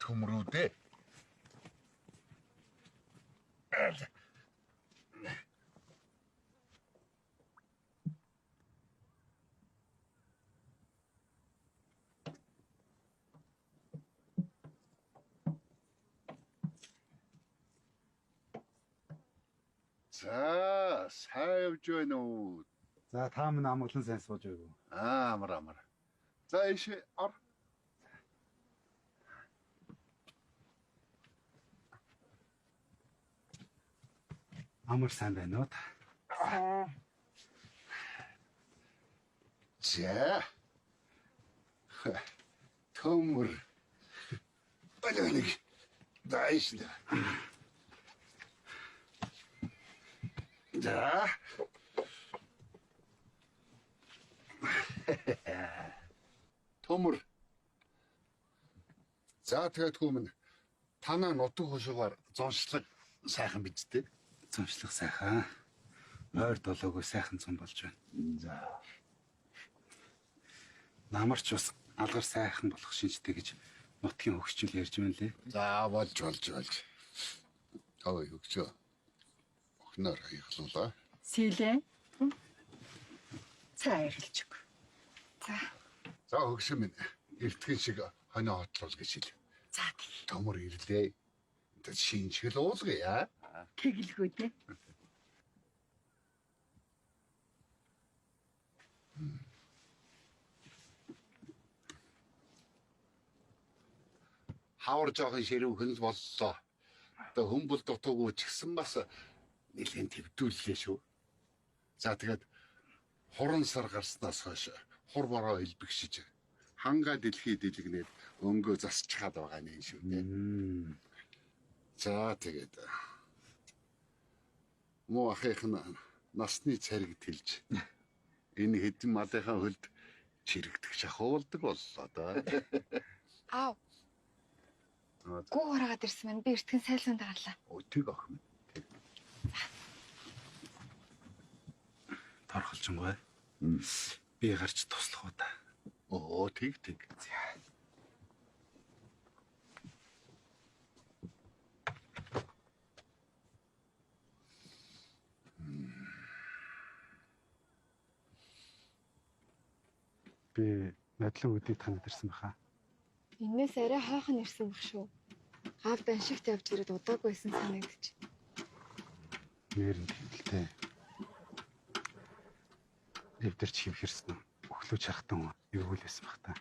Төмрүүдээ. За, сайн явж байна уу? За та минь амгалан сайн сууж байгаагүй. Амар. За ишээ ор. Амар сайн байна уу та? За. Төмөр. Балиг. Дайшна. За. Төмөр. За тэгээд хүмүн танаа нутаг хошуугаар зоншлог сайхан биз дээ. Зончлох сайхан. Ойр долоогүй сайхан зам болж байна. За. Намарч бас алгар сайхан болох шинжтэй гэж нутгийн хөгжил ярьж байна лээ. За болж. Ой хөгжөө. Охноор хаяглуулаа. Сэлэн. Цаа ирэлж өг. За. За хөгшин минь. Эртхэн шиг хоноо хотлол гэж хэл. За тий. Төмөр ирлээ. Тэ шинжгэл уулгая. Тэгэлгүй дээ. Хавар жоохон ширүүхэн л боллоо. Одоо хүмбэл дутуугүй ч гэсэн бас нэлээд твдүүллээ шүү. За тэгээд хуран сар гарснаас хойш хур бороо илбэгшиж ханга дэлхий дэлгнээд өнгөө засчихад байгаа нэг шүү дээ. За тэгээд муу ахих насны цариг тэлж энэ хэдэн малынхаа хөлд чирэгдэх шахуулдаг боллоо да. Аав. Гүү хараагаад ирсэн байна. Би эртхэн сайлсанд гарлаа. Өтөг ах минь. Торхолжингой. Би гарч туслах уу та. Оо тэг. Би надлан өдийг танад ирсэн баха. Энээс арай хаахан ирсэн баг шүү. Аав даншигт явж ирээд удаагүйсэн санагдаж. Нэр нь хэлтэй. Эвдэрч хөвхэрсэн. Өглөө чахтан эвгүүлсэн бах та.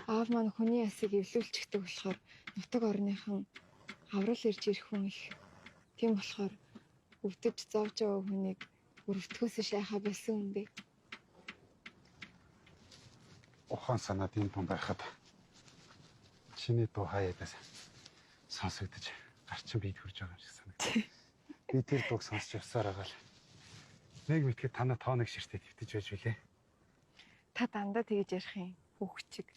Аав маань хүний ясыг эвлүүлчихдэг болохоор нутаг орныхан аврал ирж ирэх хүн их. Тийм болохоор өвдөж зовж байгаа хүнийг өрөвтгөөс шайхаа байсан юм бэ. Ухаан санаад энэ тун байхад чиний дуу хаяадаас сонсогдож гарчин бийд хурж байгаа юм шиг санагдав. Би тэр дууг сонсч явсаар байгаа л. Нэг мэтгэд танаа тооног ширтээ твтэж байж билээ. Та дандаа тэгж ярих юм. Хөвчиг.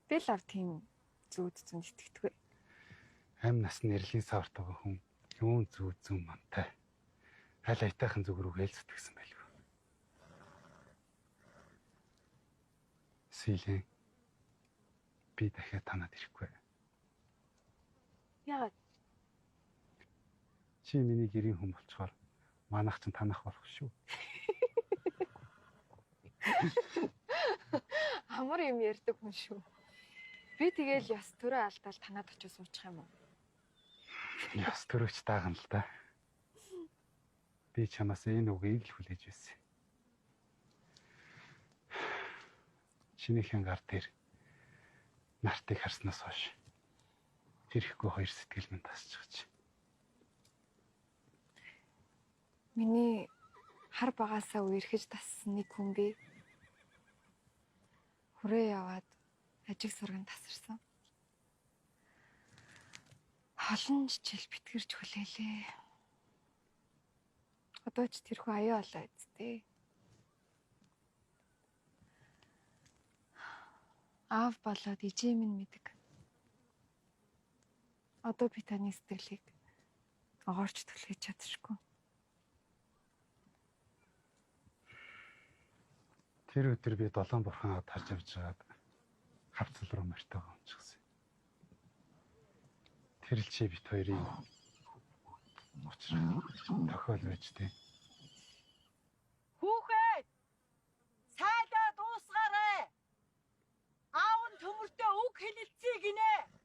Би л ав тийм зүүд зүүн итгэдэггүй. Амь насны нэрлийн саварт байгаа хүн юун зүүн мантай. Аль айтайхан зүг рүү ээлцдэгсэн байлгүй. Сэлэн. Би дахиад танад ирэхгүй. Яагаад? Чи миний гэрийн хүн болчоор манайх ч танах болох шүү. Амар юм ярьдаг хүн шүү. Би тэгэл яс төрөө алдаал танаад очиж суучих юм уу? Яс төрөгч даагна л да. Би чамаас энэ үгийг л хүлээж байсан. Чинийхэн гар дээр нартыг харснаас хойш тэрхгүй хоёр сэтгэл минь тасчихж. Миний хар багаасаа үерхэж тассан нэг хүн би. Хүрээ яваад ажиг сурган тасарсан. Холон жижил битгэрч хүлээлээ. Одоо ч тэрхүү аяа олоо эцтэй. Аав болоод ижээ минь мэдэг. Одоо би таны сэтгэлийг огоорч түлхэж чадчихгүй. Тэр өдөр би долоон бурхан авд харж явж байгаад хавцал руу мартайгаа унчихсан. Тэр л чи бит хоёрын учраа тохиол байж тээ. Хүүхэд! Сайдаа дуусгаарай. Аав нь төмөртөө үг хэлэлцээ гинэ.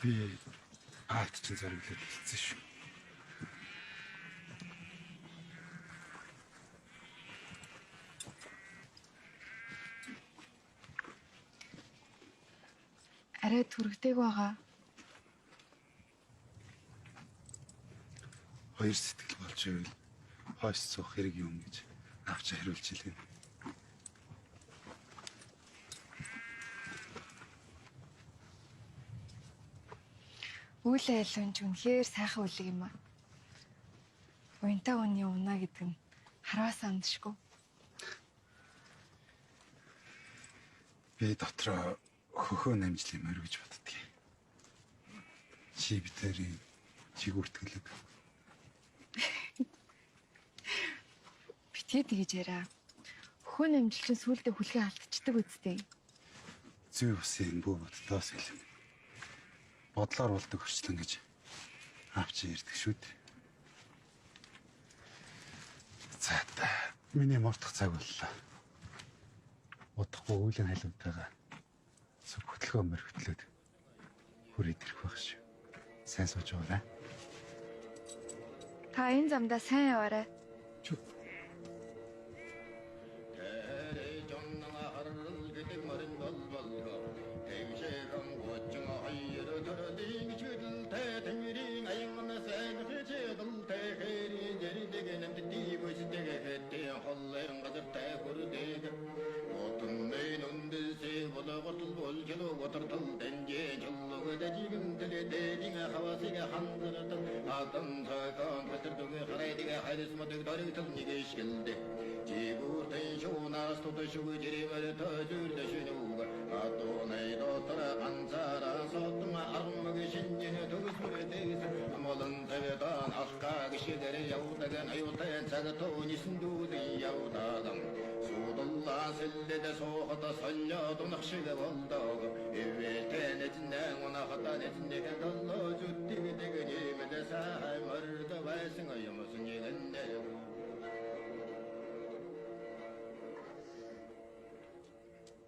Би аавд чинь зориглоод хэлсэн шүү. Арай түргдэг байгаа. Хоёр сэтгэл болж ивэл хойш цуух хэрэг юм гэж авч хариулж илгэн. Үйл айлын ч үнэхээр сайхан үлэг юм аа. Уянтаа үний унаа гэдэг нь хараас амдшгүй. Би дотроо хөхөө намжлын морь гэж боддөг. Чи битэрийн чигүртгэлэг. Битгий тэгж яриа. Хөхөө намжилчин сүулдэ хүлгээ алдчихдаг үстэй. Зүй усын бүү бодтоос илүү. Бодлоор болдог хөрчлөн гэж авч ирдэг шүү дээ. За та миний мартах цаг боллоо. Удахгүй үеийн халиунтайгаа зөв хөтөлгөө мөрөгтлөөд хүрээд ирэх байх шүү. Сайн сууж байгаарай. Та энэ замдаа сайн яваарай.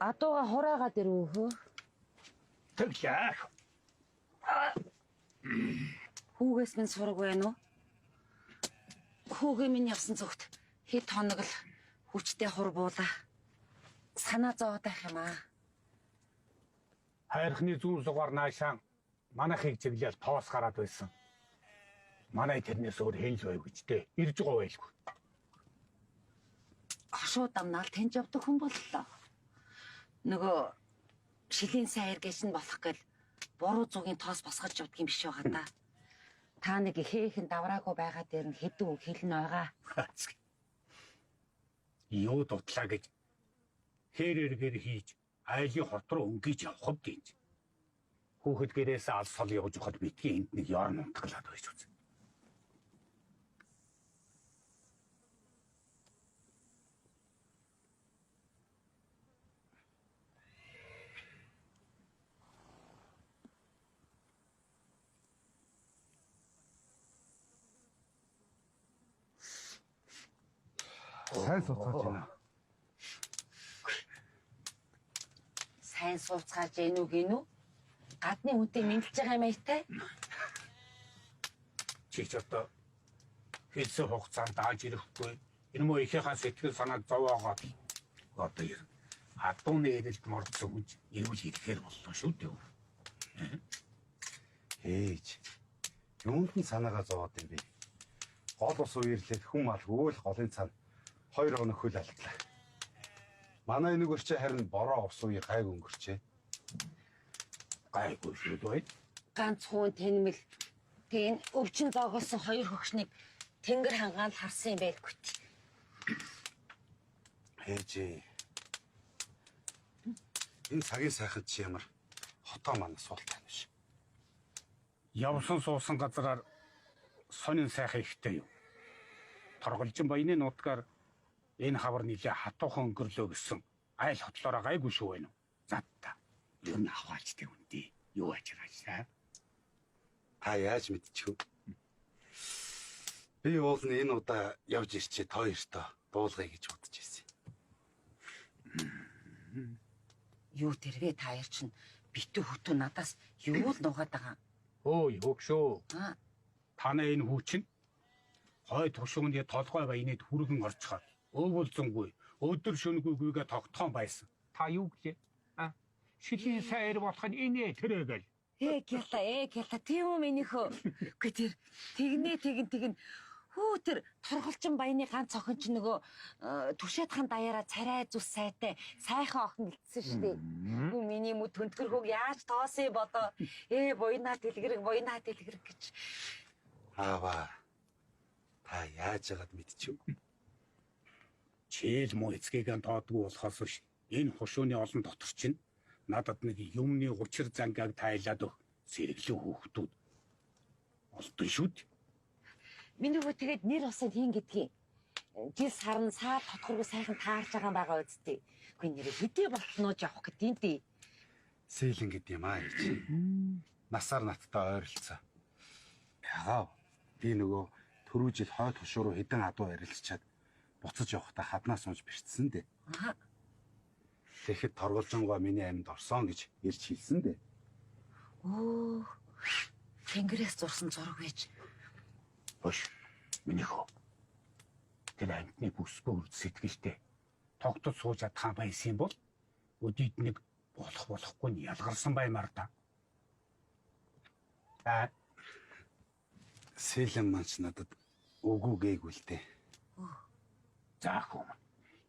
Адууга хураагаад ирвүү. Тэглээ. Хүүгээс минь сураг байна уу? Хүүгээ минь явсан зүгт хэд хоног л хүчтэй хур буула. Санаа зовоод байх юм аа. Хайрхны зүүн сугаар наашаан манайхыг чиглэл тоос гараад байсан. Манай тэрнээс өөр хэлж байв гэжтэй. Ирж байгаа байлгүй. Хошуу дамнаал тэнд явдаг хүн боллоо. Нөгөө шилийн сайн эргэж нь болох гэл буруу зүгийн тоос босгож явдаг юм биш байгаа да. Та нэг ихээхэн давраагүй байгаа дээр нь хэдэн үг хэлнэ байгаа. Юу дутлаа гэж хээр эргээр хийж айлын хот руу өнгөж явах гэж. Хүүхэд гэрээс алс сол явж хахад битгий энд нэг ярн унтгалаад байж үз. Сайн суцгааж байна. Сайн сууцгааж гэнүү гинүү? Гадны үнтэй мэдлж байгаа юм аятай? Чи ч одоо хэлсэн хугацаанд дааж ирэхгүй. Энэ муу ихийнхаа сэтгэл санааг зовоогоод одоо ер адууны эрэлт мордсон хүн эрүүл ирэхээр боллоо шүү дээ. Ээж. Юунд нь санаагаа зовоод юм бэ? Гол ус үерлээд хүм алгүй л голын цан 2 хоног хөл алдлаа. Манай нэг өрчөө харин бороо ус үе гайг өнгөрчээ. Гайгүй шүү дээ. Ганц хүн тэнмэл тийм өвчин зоогосон 2 хөгшнийг тэнгэр хангаал харсан юм байлгүй. Ээж. Энэ цагийн сайхан чи ямар хотоо манай суултаа биш. Явсан суусан газараар сонин сайхан ихтэй юу. Торголжин баяны нутгаар энэ хавар нилээ хатуухан өнгөрлөө гэсэн айл хотлоороо гайгүй шүү байна уу? Задта. Юу н аваачтай үндий. Юу ажраашаа? Та яаж мэдчих вэ? Би уулын энэ удаа явж ирчээ тоо ёртоо дуулгая гэж бодож ирсэн. Юу тэрвээ та яар чинь битүү хөтөө надаас юу л нугаад байгаа. Өө югшөө. Аа, Танай энэ хүүчин хой тушууны толгой баянад хүргэн орцоход өвөлзөнгүй өдөр шөнөгүйгээ тогтхон байсан. Та юу гэлээ? Шилийн сайр болох нь инээ тэрэгэл. Гялаа тийм үү минийхөө. Үгүй тэр тэгнэ. Хүү тэр торголчин баяны ганц охин ч нөгөө түшээдхан даяараа царай зүс сайтай сайхан охин гэлтсэн шүү дээ. Үгүй миний мөд төнтгөргөөг яаж тоосё бодоо. Буйнаа дэлгэрэг гэж. Аава. Та яаж яагаад мэдчихв? Чээл муу эцгийг тоодгүй болохоос биш. Энэ хушууны олон дотор чинь надад нэг юмны учир зангааг тайлаад өг сэргэлэн хүүхдүүд олдсон шүү дээ. Миний хөө тэгээд нэр усад хийн гэдгийг. Жил сарн саад тодхоргүй сайхан таарч байгаа үсттэй. Үгүй нэрээ хэдий болтноо явах гэдیں дээ. Сэлэн гэд юм аа ээж. Насаар надтай ойролцоо. Ягаа. Би нөгөө түрүү жил хойд хошуу руу хэдэн адуу арилчаад буцаж явахдаа хаднаас унж бэрчсэн дээ. Тэгэхэд торголжонгоо миний амьд орсон гэж ирж хэлсэн дээ. Тэнгэрээс зурсан зураг байж. Бош. Минийхөө. Тэр амтны бүсгүй сэтгэлтэй. Тогтод сууж чадхаа байсан бол өдийд нэг болохгүй нь ялгарсан баймаар да. Сэлэн манч надад үгүй гээгүй л дээ. За хүм.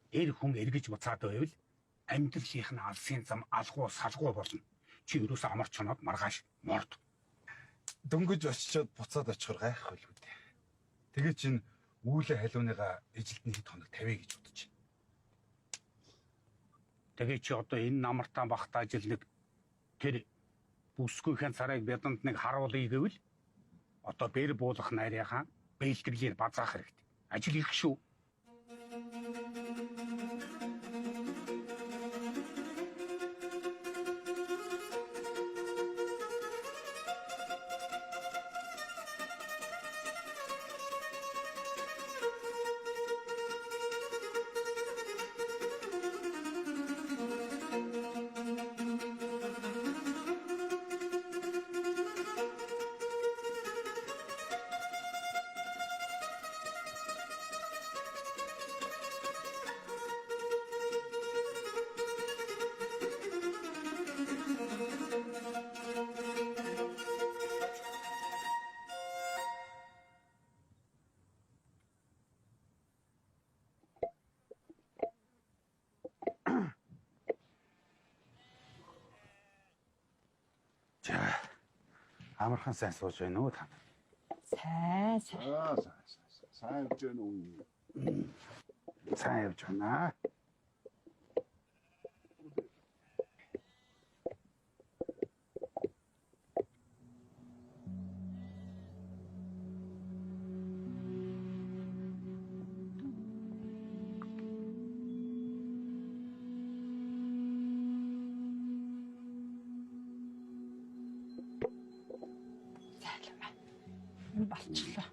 Хүн эргэж буцаад байвал амьдралынх нь алсын зам алгуу салгуу болно. Чи юуроос амарч чоноод маргааш морд. Дөнгөж очичоод буцаад очихор гайхгүй л үү дээ. Тэгээ чин үүлээ халууныгаа эжилтний хэд хоног тавья гэж бодож байна. Тэгээ чи одоо энэ намартаа багтаа жил нэг тэр бүсгүйхэн царайг бяданд нэг харуулъя гэвэл одоо бэр буулах найрынхаа бэлтгэлийг базаах хэрэгтэй. Ажил их шүү. Амархан сайн сууж байна уу та? Сайн. Сайн явж байна уу? Сайн явж байна. Болчихлоо.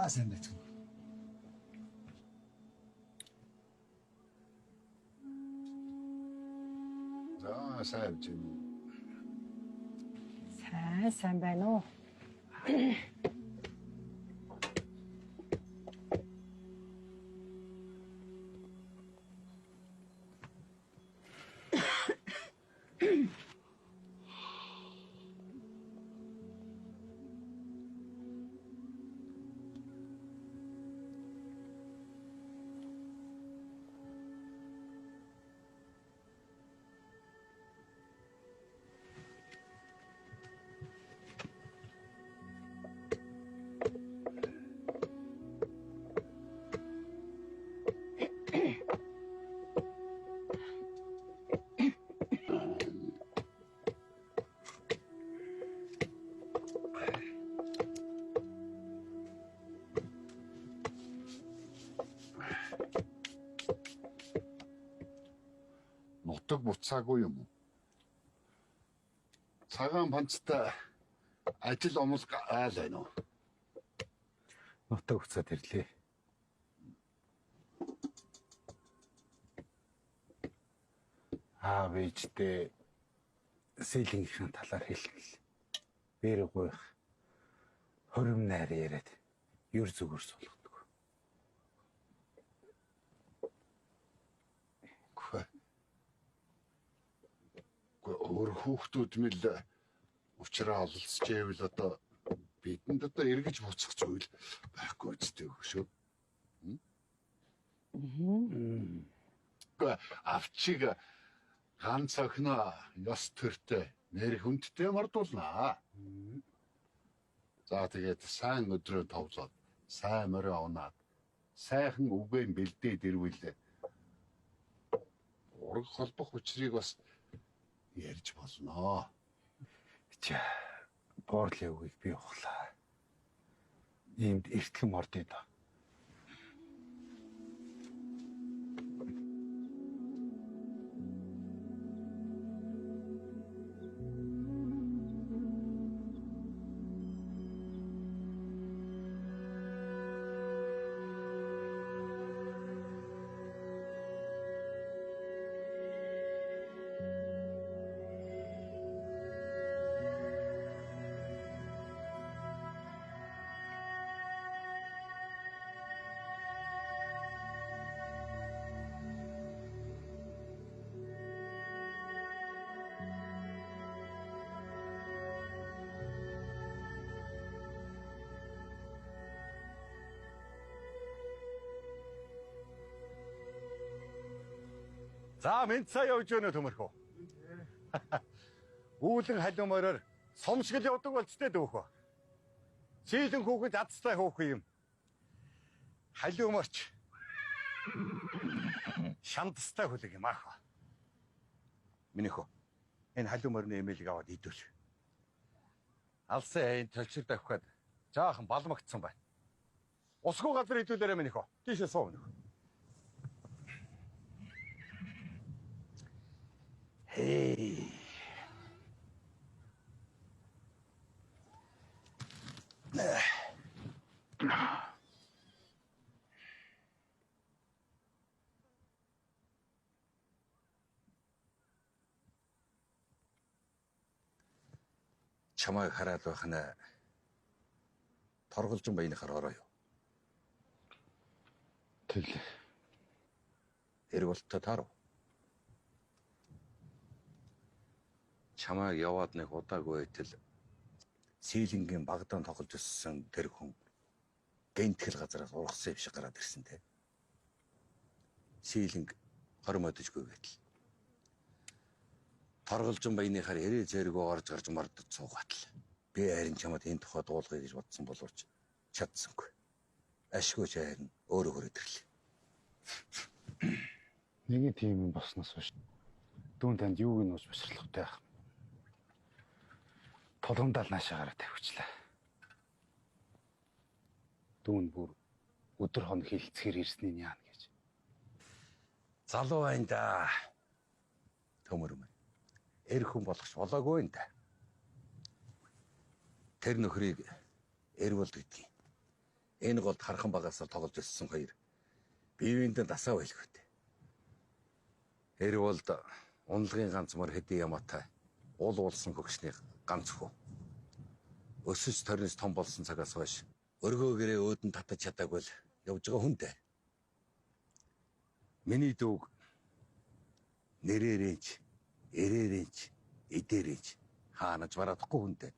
Сайн байна. За сайн явж байна. Сайн байна уу? Нутаг буцаагүй юм уу? Цагаан панцтай ажил омол айл байна уу? Нутаг буцаад ирлээ. аав ээжтэй сэлэнгийнхээ талаар хэлмэл. Бэр гойх. Хорим найр яриад юр зүгээр суулгадаг. Өөр хүүхдүүд мэл учраа ололцчихвэл одоо бидэнд одоо эргэж буцах зүйл байхгүй үстэй шүү. Авчиг ганц охиноо ёс төртэй нэр хүндтэй мордуулнаа. За тэгээд сайн өдрөө товлоод сайн морь унаад сайхан үгээ бэлдээд ирвэл ураг холбох учрыг бас ярьж болно. За боорлын үгийг би ухлаа. Иймд эртгэн мордё доо. За мэнцаа явж өнө төмөрхөө. Үүлэн халуун мороор сумшгал явдаг болцтой дөөхөө. Сийлэн хүүхэд азтай хөөх юм. Халуун морч шандастай хүлэг юм аах. Минийхөө. Энэ халуун морны эмээлийг аваад идүүл. Алсын айн толчир давхад жаахан балмагтсан байна. Усгүй газар идүүлээрэ минийхөө. Тийшээ суу минийхөө. Hey. Чамайг хараад байх нь торголжин баяныхаар ороо юу. Тэл. Эрг болттой таарав. Чамайг яваад нэг удаагүй байтал Сийлэнгийн багдаан тоглож өссөн тэр хүн гэнтгэл газараас ургасан юм шиг гараад ирсэн те. Сийлэнг хормодожгүй байтал. Торголжин баяныхаар эрээ зэрэгөө орж гарч мордод суугаатал. Би харин чамд энэ тухай дуулгая гэж бодсон боловч чадсангүй. Ашгүй чайр нь өөрөө хөрөд ирлээ. Нэг тийм юм болсноос биш. Дүүн танд юуг нь ууж босрлохтой байх. Толгомдал наашаа гараа тавьчлаа. Дүүн бүр өдөр хоног хилцэхэр ирсний яана гэж. Залуу байна да. Төмөр мэн. Эр хүн болгоч болоогүй энэ да. Тэр нөхрийг эр болд гэдгийг. Энэ голд хархан багаас тоглож өссөн хоёр биеиндээ дасаа байлгүй. Эр болд унлагын ганц мөр хэдий ямаатай уул уулсан хөгшний ганц хөө. Өсөж торноос том болсон цагаас хойш өргөөгөрөө өөдөн татаж чадаагүй л явж байгаа хүн дээ. Миний дүүг нэрээрэнч, эрээрэнч, эдээрэнч хаанаж бараадахгүй хүн дээ.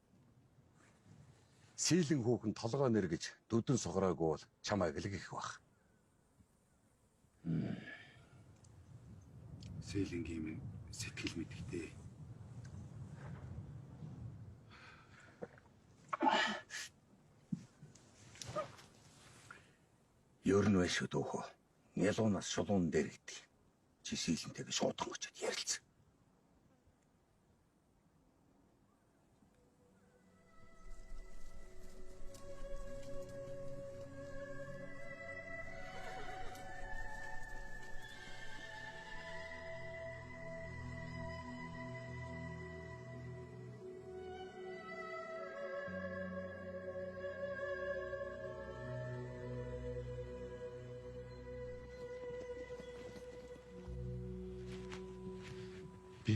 Сийлэн хүүхэн толгой нэр гэж дүдэн сугараагүй бол чамайг л гэх бах. Сийлэнгийн сэтгэл мэдгтэй. Ер нь биш шүү дөөхөө. Нялуунаас шулуун дээр гэдэг. Чи Сийлэнтэйгээ шуудхан очиод ярилцсан.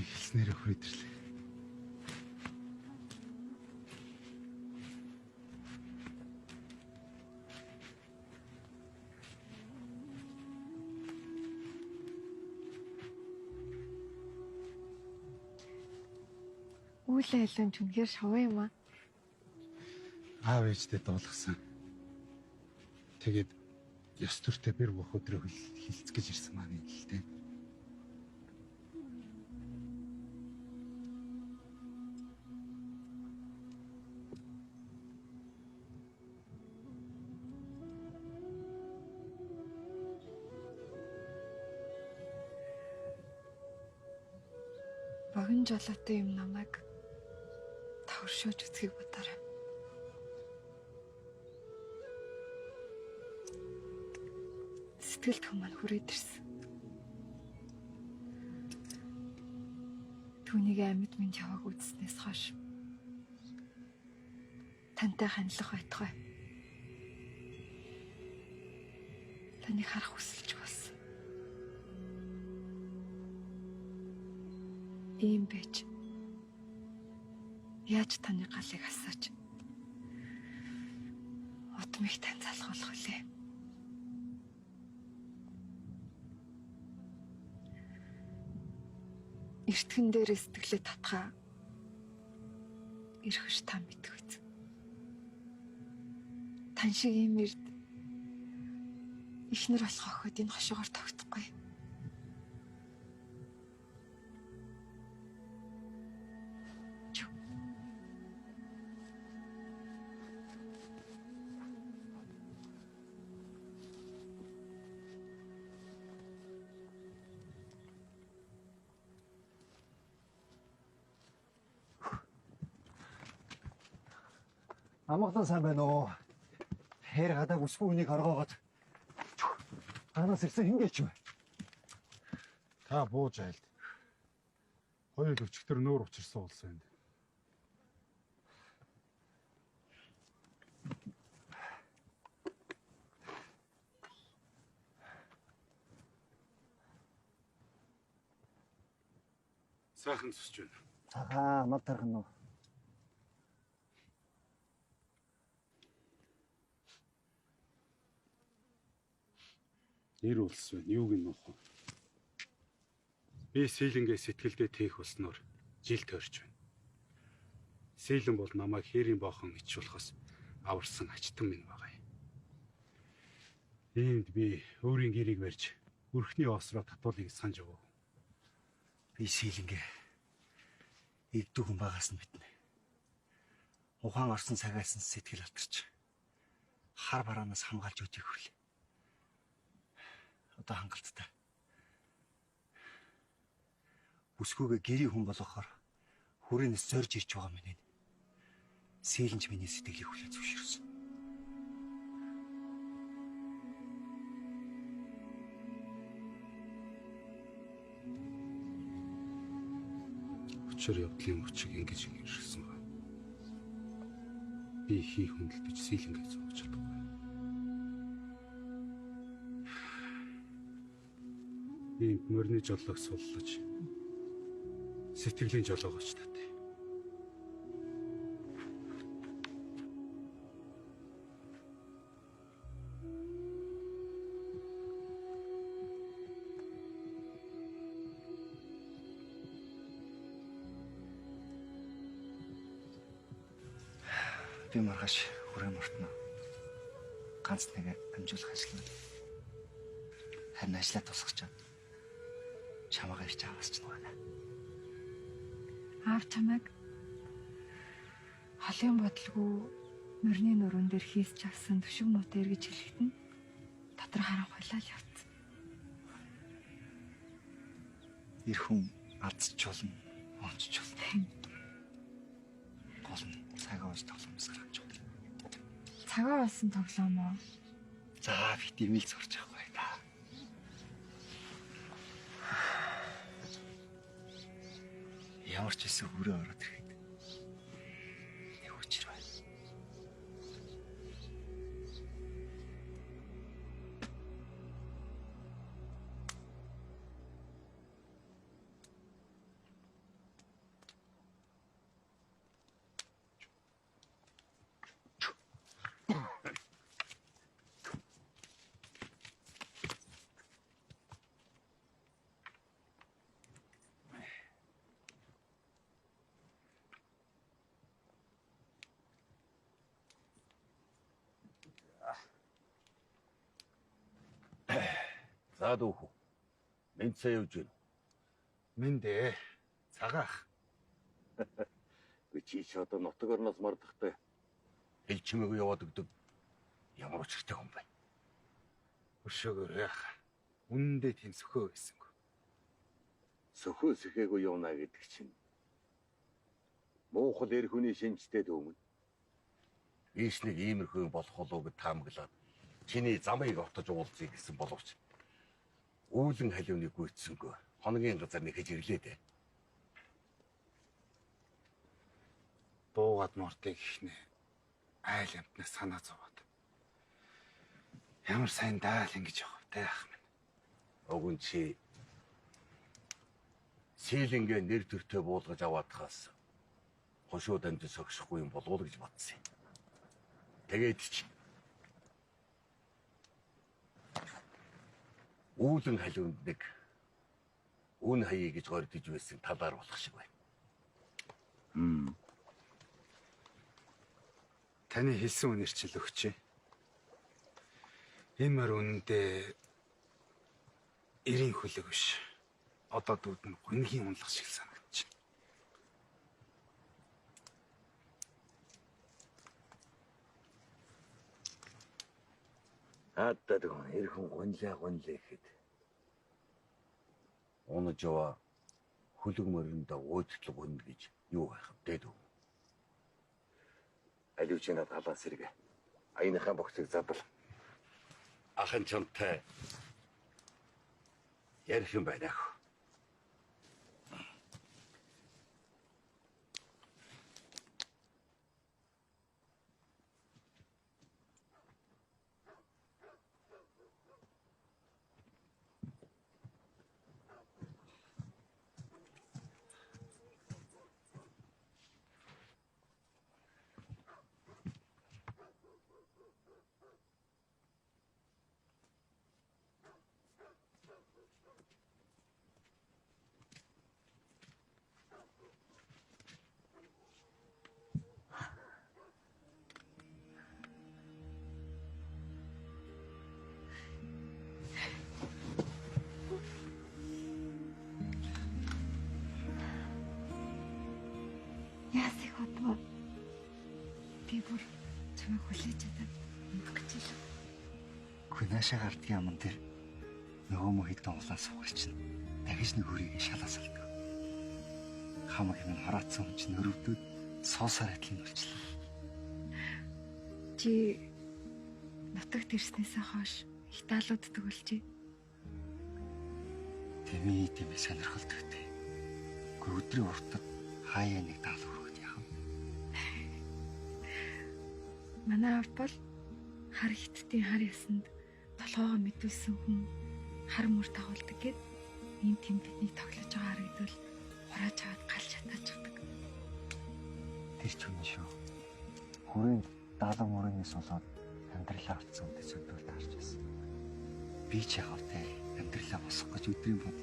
хэлснээрээ хүрээдэрлээ. Үйл айлын түнхээр шаваа юм аа. Аав ээжтэй дуулгасан. Тэгээд ёс төртэй бэр бөх өдрөө хилцгэж ирсэн маань юм л дээ. Богино жолоотой юм намайг тавшууж үзхийг бодоорой. Сэтгэл төв маань хүрээд ирсэн. Түүнийг амьд минь яваг үзснээс хойш тантай хандлах байтугай. Таныг харах хүсэлж болсон. Ийм байж яаж таны галыг асааж утмыг тань залгуулах вүлээ? Эртхэн дээр сэтгэлээ татхаа эрхэш та мэдэх үз. Тань шиг ийм эрд ихнэр болох охид энэ хошоогоор тогтохгүй. Амгалан сайн байна уу? Хэр гадаг үсгүй үнийг оргоогоод танаас ирсэн хингээч вэ? Та бууж айлд. Хоёр өчигдөр нүүр учирсан улсан юм. Сайхан зүсч байна. Цагаан мад тархан уу? Нэр улс байна. Юуг нь нөх вэ? Би Сийлэнгээ сэтгэлдээ тээх болсноор жил тойрч байна. Сийлэн бол намайг хээрийн боохон ичүүлэхээс аварсан ачтан минь байгаа юм. Иймд би өөрийн гэрийг барьж өрхний осроо татуулыг санаж өгөө. Би Сийлэнгээ эвдүү хүн байгаас нь мэднэ. Ухаан орсон цагаас нь сэтгэл алдарч хар бараанаас хамгаалж өдийг хүрлээ. Одоо хангалттай. Үсгүүгээ гэрийн хүн болгохоор хүрээнээс зорж ирж байгаа минь. Сийлэнч миний сэтгэлийг хүлээн зөвшөөрсөн. Учир явдлын мөчийг ингэж ирсэн байна. Би хий хүндэлж Сийлэнгээ зовж чадахгүй. Ийм мөрний жолоог суллаж сэтгэлийн жолоогооч татъя. Би маргааш хүрээ мортно. Ганц нэг амжуулах ажил нь. Харин ажиллаа тусгачаад чамаагаа ирж аваас ч байна. Аав чамайг холын бодлого мөрний нуруунд дээр хийсч авсан төшөг нуутай эргэж хэлэхэд нь дотор харанхуйлал явцсан. Ир хүн алдчихвол онцчихвол. Гол нь цагаа ууж тоглоомос гарч байна. Цагаа болсон тоглоом уу? За би димэл зурж явах бай та. Ямар ч хэсэг хүрээ ороод ирэхэд нэг хүчээр байна. За дүүхүү. Мэнд сайн явж байна. Мэндэ. Цагаах. Би чи ч одоо нутаг орноос мордохтой. Хэл чимээгүй яваад өгдөг. Ямар учиртай хүн бэ? Өшөөгөр яах. Үнэндээ тийм сөхөө байсангүй. Сөхөө сэхээгүй явна гэдэг чинь. Муухал эр хүний шинжтэй дөөмөн. Ийш нэг иймэрхүү болох болов гэд таамаглаад чиний замыг автаж уулзъя гэсэн боловч үүлэн халиуныг гүйцсэнгүй хоногийн газар нэхэж ирлээ дээ. Буугаад мортыг ихнэ. Айл амтнаас санаа зовоод. Ямар сайн даал ингэж явах вэ ах минь. Огүн чи сийлингээ нэр төртөө буулгаж аваадхаас хошуу дамжин согшихгүй юм болов уу гэж бодсон юм. Тэгээд чи үүлэн халиунд нэг үн хаяа гэж гордож байсан талаар болох шиг байна. Таны хэлсэн үнээр чил өгчээ. Энэ мөр үнэндээ эрийн хөлөг биш. Одоо дүүд нь гүнгийн унлах шиг санагдчих. Аадаг эрхэн гонлаа гэхэд унаж яваа хөлөг мөрөндө өөдтлөг хүн гэж юу байх вэ дээ. Аливч надад халаас сэргэ. Аяныхаа богцыг задал. Ахын чамтай ярих юм байна ах. Яасыг бодвоо. Би бүр чамайг хүлээж чадаад унах гэж илүү. Үгүй наашаа гардгийн аман дээр нөгөө мөхдөн улаан сугалчин дахиж нэг хөрийг шалаас алдаг. Хамаг юм хараацсан хүн чинь өрөвдөд суусаар адилхан болчихлоо. Чи нутагт ирснээсээ хойш их даалууддаг болжээ. Тэмээ сонирхолтой дээ. Гэхдээ өдрийн уртад хаяа нэг даал өргөд яах вэ? Манай авд бол хар хиттийн хар ясанд толгоогоо мэдүүлсэн хүн хар мөр дагуулдаг гэд энэ тэм бидний тоглож байгаа харагдвал хурааж аваад галж хатаачдаг. Тэр ч юм шүү. Хүрээнд даалан мөрөөс болоод амьдралаа алдсан үдэ зөвдөлд харж байсан. Би ч яах вэ? Амьдралаа босгох гэж өдрийн бод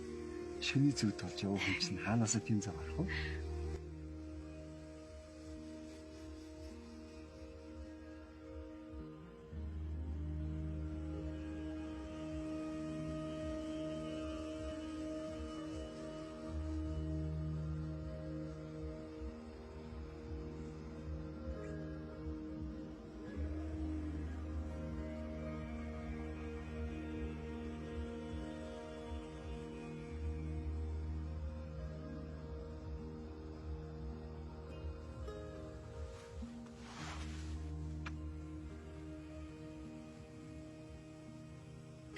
шөний зүуд болж явах хүн чинь хаанаас тийм зав арах вэ?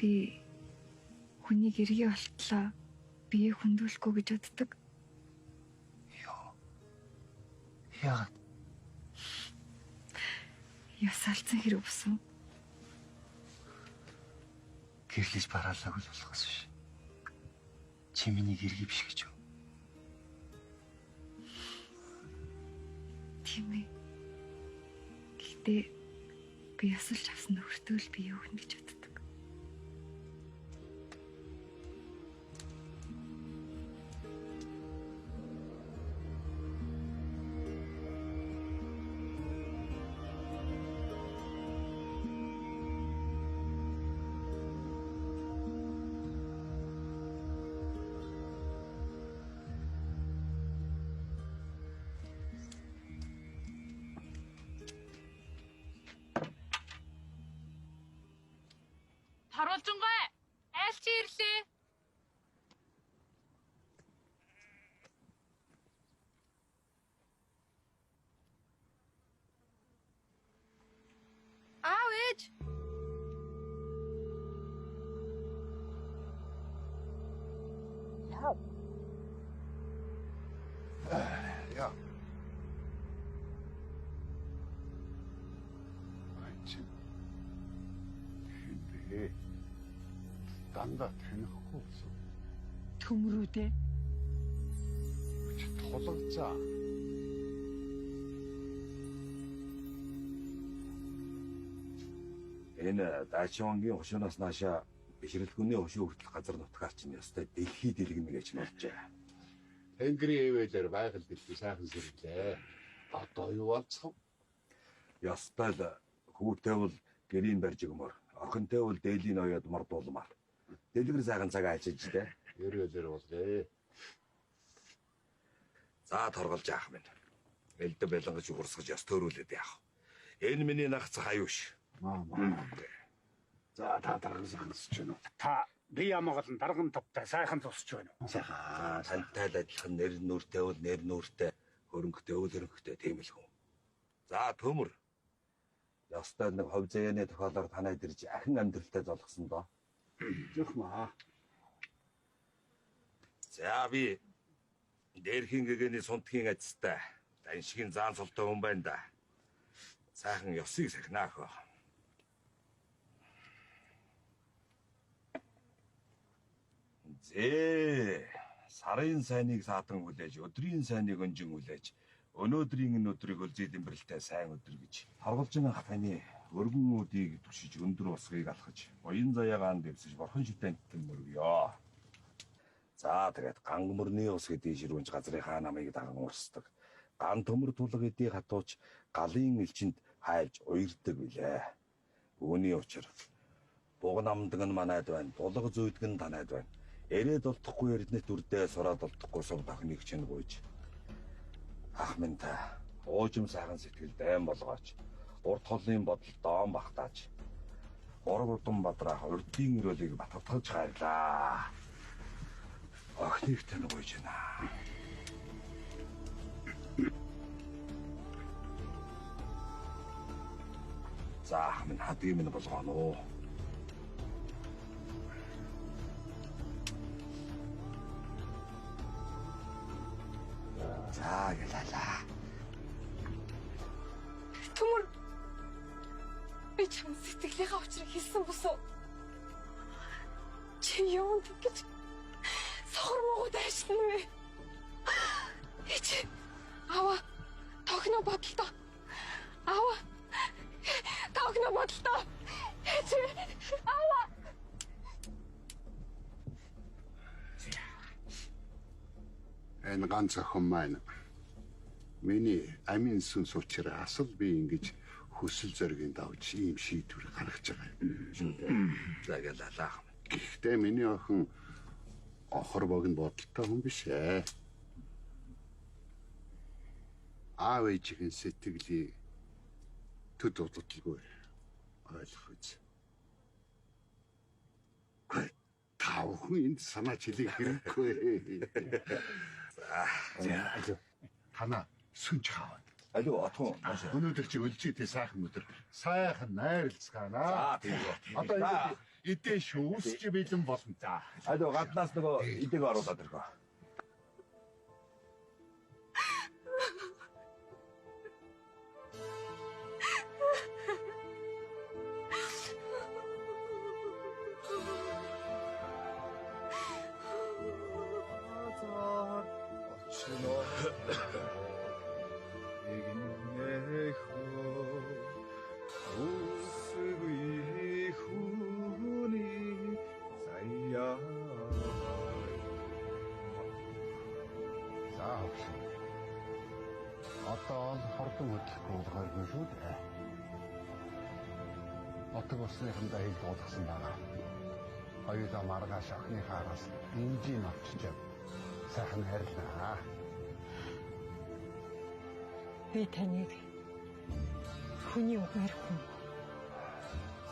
Би хүнийг эргээ болтлоо. Биеийг хүндүүлэхгүй гэж боддог. Яагаад? Яс алдсан хэрэг болсон. Гэрлэж бараалаагүй л болохоос биш. Чи миний гэргий биш гэж юу? Тийм ээ. Гэхдээ би ясалж авсан нөхөртөө л бие өгнө гэж боддог. Должонгой айлч ирлээ. Аав ээж. Яа. Ачи. Хинбэ. Дандаа танихгүй болсон. Төмрүүдээ. Чи тулгцаа. Энэ Даачвангийн хошууноос наашаа бишрэлгүний хошуу хүртэл газар нутгаар чинь ёстой дэлхий дэлгэн гэж болжээ. Тэнгэрийн хэвэлэр байгаль дэлхий сайхан сэрлээ. Одоо юу болцсон? Ёстой л хүүтэй бол гэрийн барьж өгмөр. Охинтой бол дээлийн оёод мордуулмаар. Дэлгэр сайхан цаг ачиж дээ. Ерөөлөр болээ. За торголж яах минь. Элдэ байлангаж уурсгаж ёс төөрүүлээд яах. Энэ миний нагц хаюуш. Маа. За та дарган сонсч байна уу? Та би ямаглан дарган тавтай сайхан тусч байна уу? Сайхан тантай л адилхан нэр нүртэй бол нэр нүртэй, хөрөнгөтэй үл хөрөнгөтэй тийм л хүн. За төмөр. Ёстой нэг хов зээний тохиолоор танай дэрж ахин амьдралтай золгосон доо. Жохмаа. За би дээрхийн гэгэний сунтгийн ажистай даншигын заан султай хүн байна да. Сайхан ёсыг сахинаа хөө. Зээ сарын сайныг саатан хүлээж өдрийн сайныг өнжин хүлээж өнөөдрийн энэ өдрийг үлзий дэмбэрэлтэй сайн өдөр гэж харгалжин хатаны өргөн үүдийг түшиж өндөр усгийг алхаж уян заяагаан дэвсэж борхон шүтэнтэн мөргөё. За тэгээд ганг мөрний ус гэдгийг ширүүнж газрынхаа намыг даган урсдаг. Ган төмөр тулга гэдгийг хатууч галын элчинд хайлж уярдаг билээ. Үүний учир буг намдаг нь манайд байна, булга зүйдэг нь танайд байна. Эрээд олдохгүй эрдэнэт үрдээ сураад олдохгүй сув тахныг чинь гуйж. Ах минь та уужим сайхан сэтгэл дайм болгооч. Урт холын бодол доон багтааж. Ураг удам бадрах урдын өрөөлийг батгахж хайрлаа. Охныг тань гуйж байна. За ах минь хадгийг минь болгоно. За гэлээ. Төмөр. Би чам сэтгэлийнхаа учрыг хэлсэн босоо. Чи юунд гэж сохор могод айшна вэ? Эч ава тогно бодолтой. Ава тогно бодолтой. Эч ава Энэ ганц охин маань миний амин сүнс учраас асал би ингэж хүсэл зоригийн давж ийм шийдвэр гаргаж байгаа юм. За гэлээ. Гэхдээ миний охин охор богино бодолтой хүн биш ээ. Аав ээжийн сэтгэлийг төд удалгүй ойлгох үз. Та бүхэн энд санаа чилээх хэрэггүй. За танаа сүнж хаа. Алуу отхон. Өнөөдөр чи өлжитэй сайхан өдөр. Сайхан найрлцгаана. За тийм үү. Одоо эдээ шүүсч бэлэн болно. За. Алуу гаднаас нөгөө идэг оруулаад иргөө. Одоо хордон хөдлөхгүй байгаагүй шүү дээ. Отог усныхандаа хийг дуудсан байгаа. Хоёулаа маргааш охиныхаа араас инжийн авчиж сайхан харилнаа. Би таныг хүний үгээр хүн.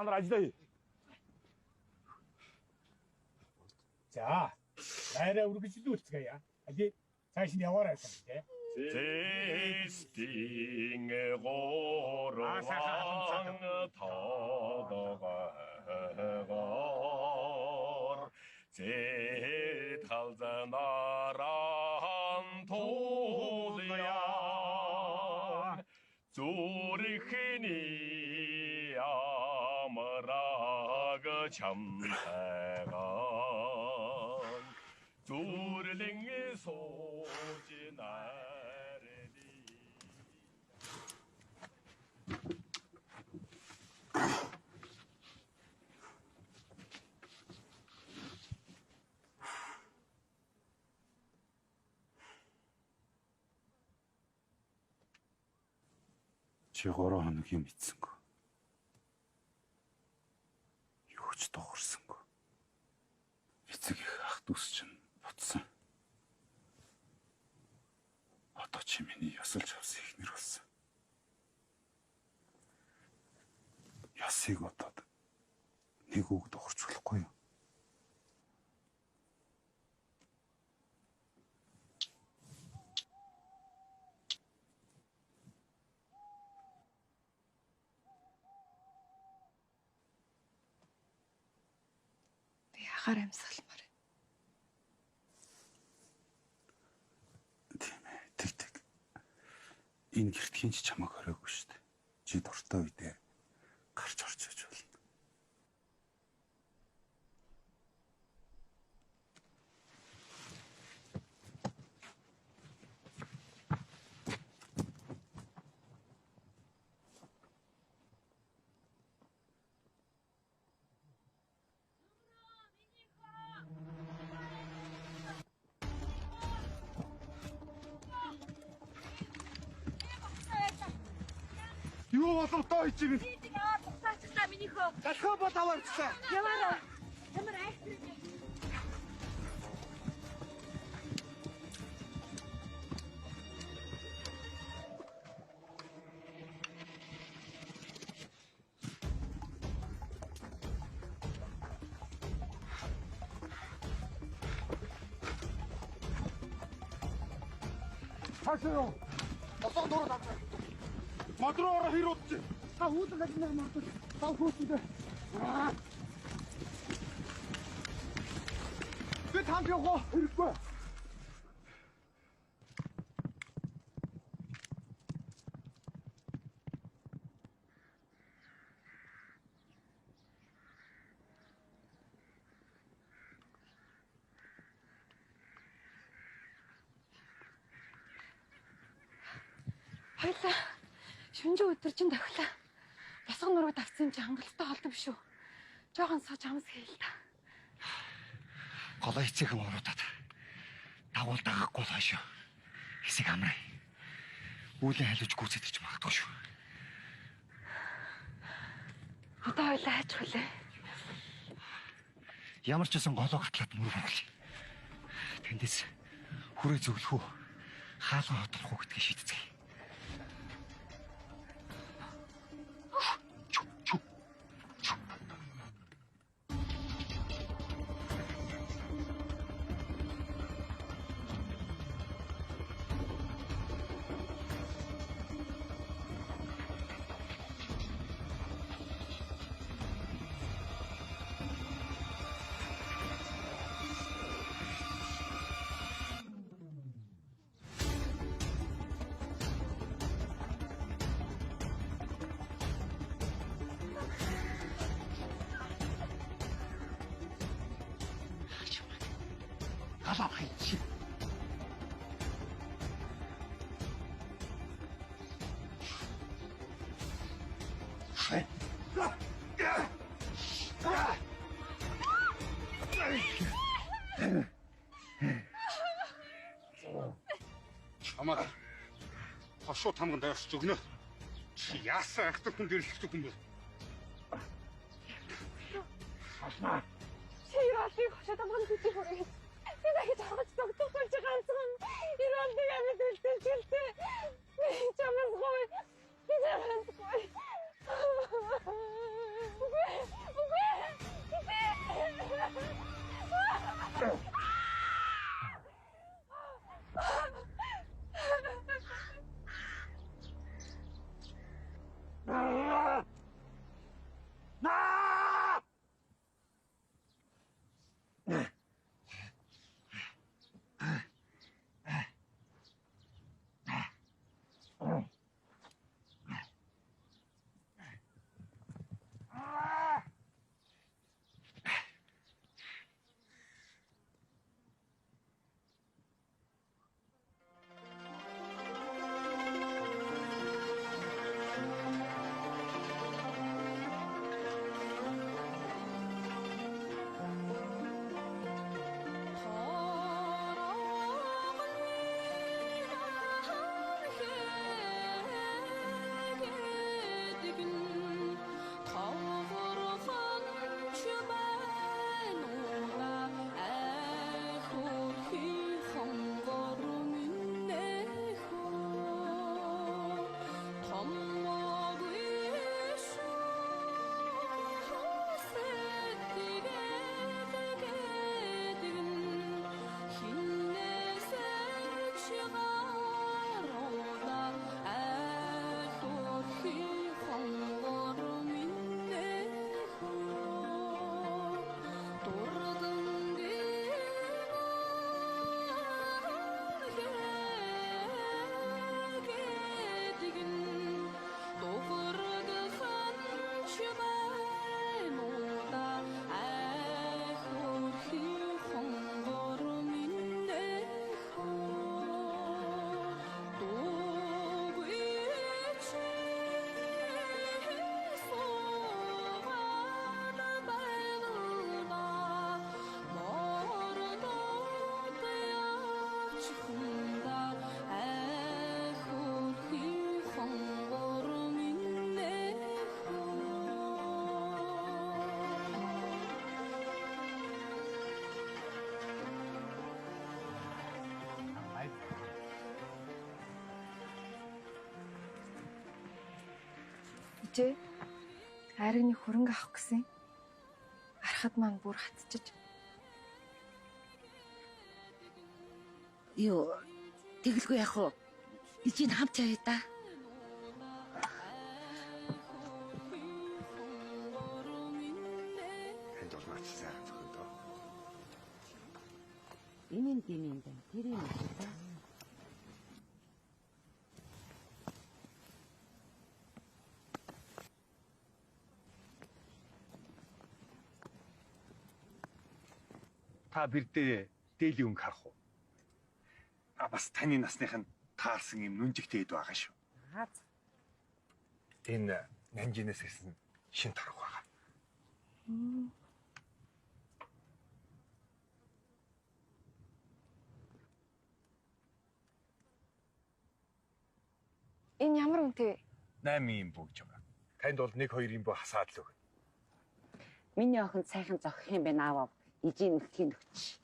Та нар ажиллая. За. Найраа үргэлжлүүлцгээе. Алий цааш нь яваарай гэсэн тийм. Зэстийн горон тадагаар зэт халзанаран тулян зүрхний амраг чамтайган зүрлэн сууж найрди. Чи 3 хоног юм ицсэнгүй. Юу ч дуурсангүй. Эцэг их ах дүүс чинь буцсан. Одоо чи миний ясалж авсан ихнэр болсон. Ясыг одоод нэг үг дуурч болохгүй юу? Би ягаар амьсгалмаар. Тийм ээ, тэг. Энэ гэрт хинч чамайг хороогүй шүү дээ. Чи дуртай үедээ гарч орж иж болно. Юу болов тоо ичиг. Тацтай минийхөө. Дахиад бол аваарчлаа. Яваарай. Ямар айхтар. Хашаа. Босоо дөрөв авчаа. Мадроо хэрүүч. Та үүдэн гажнаар мартаж. Та хүүхдээ. Би танд яваа хэрэггүй. Хоёлаа шүнжин өдөр чинь давхлаа. Босго нуруу давцсан чи хангалттай холдог биш үү? Жохон сууж амс хийл та. Голоо эцэгэн уруудаад дагуул дагахгүй л хашаа. Хэсэг амраа. Үүлэн халиж гүйцэтгэж магадгүй шүү. Одоо хоёлаа хайж хөлөө. Ямар ч байсан голоо гатлаад мөр оруулъя. Тэндээс хүрээ зөвлөх үү? Хаалга хотлох уу гэдгийг шийдэцгээе. Голоо хайчих. Чамаа хошуу тамганд дайрч өгнө. Чи яасан ахтар хүн дэрлэгдэх юм бэ? Чи яагаад хошоо тамганд хүчиг хүрээ. Би дахиж хавч тогтох болж ганцхан. Ирон дэгээ дэлтэй. Би чамаас гой. Би чамаас гой. Ижээ айрны хөрөнгө авах гэсэн. Арахад маань бүр хатчих. Юу тэгэлгүй яах вэ? Ижийн хамт явъя да. Энд бол наач сайхан зөвхөн дөө. Энэ дэмэнд тэр юм да. Та бэрдээ дээлийн өнгө харах уу? Бас таны насных нь таарсан юм нүнжигтэй ид байгаа шүү. Энэ Нанжинээс ирсэн шин тарх байгаа. Энэ ямар үнэтэй вэ? 8 юм бүгж байгаа. Танд бол 1-2 юм бо хасаад л өг. Миний охин сайхан зогсох юм байна аав. Ижийн нөхцөлийн нөхч.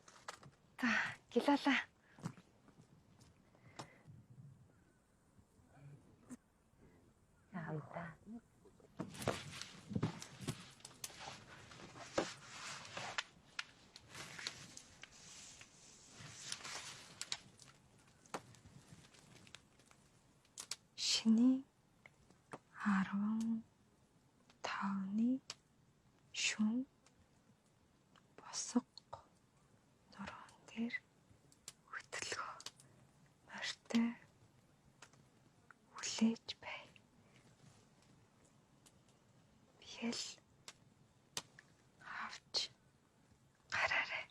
За, гилалаа. Яавда. Шиний 15-ны шүн босго нуруунд дээр хөтөлгөө морьтой хүлээж бай. Биял авч гараарай.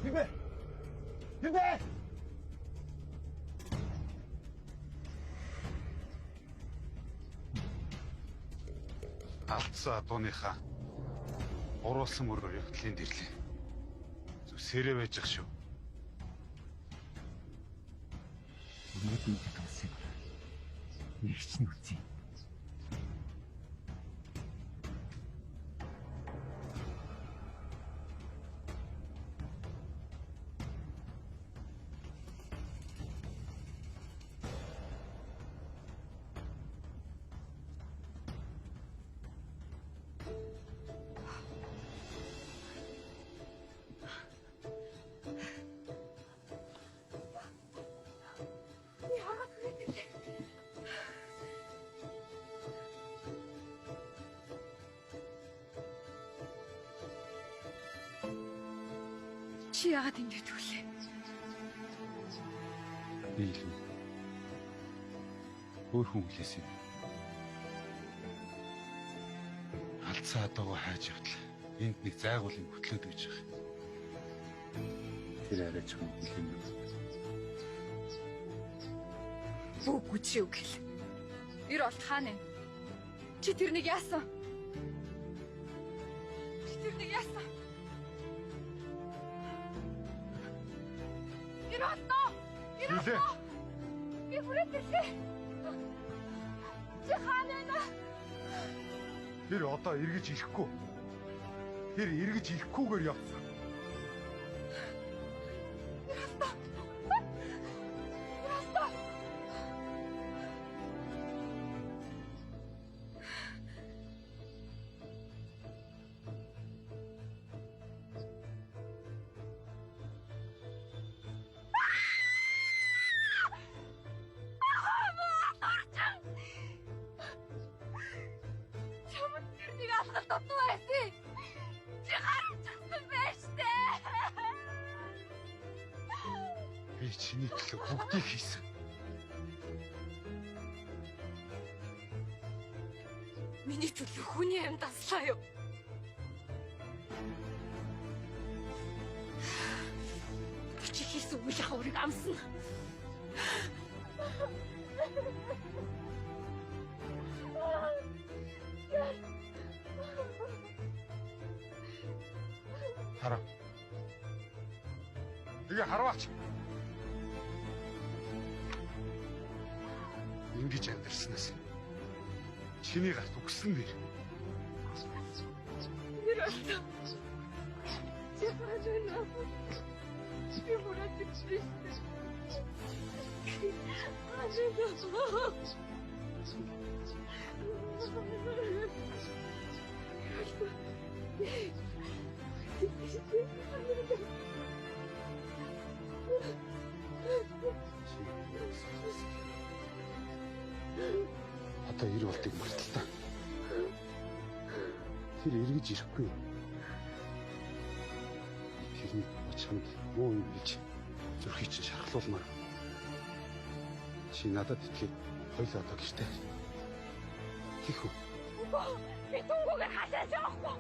Бибэ! Бибэ! Алдсан адууныхаа уруулсан мөрөөр явдлын дэрлээ. Зүг сэрэ байж ах шүү. Өнөөдрийн тусыг нэг ч нь үзье. Чи яагаад ингэж төвлөө? Би илүү өөр хүн хүлээсэн. Алдсан адуугаа хайж явтал энд нэг зайгуулын хөтлөөд гэж байгаа. Тэр арай ч юм хүлээн үү? Үгүй чи үг хэл. Ир болт хаана вэ? Чи тэрнийг яасан? Чи тэрнийг яасан? Ир болтоо! Ир болтоо! Би хүрээтэйсэ. Чи хаана вэ? Тэр одоо эргэж ирэхгүй. Тэр эргэж ирэхгүйгээр явсан. Би чиний төлөө бүгдийг хийсэн. Миний төлөө хүний амьд аслаа юу? Чи хийсэн үйл хаврыг амсна. Хараа. Тэгээ харваач. Ингэж амьдэрснээс чиний гарт үгсэн нэр. Ир болтоо. Чи хаана вэ? Би хүрээтэйсэ. Одоо ир болтыг марталтаа. Тэр эргэж ирэхгүй. Тэрний чамд муу юм гэж зүрхий чинь шархлуулмаар. Чи надад итгэхэд хоёлаа одоо гэртээ. Тийх үү? Би түнгүүгээр хасааж явахгүй.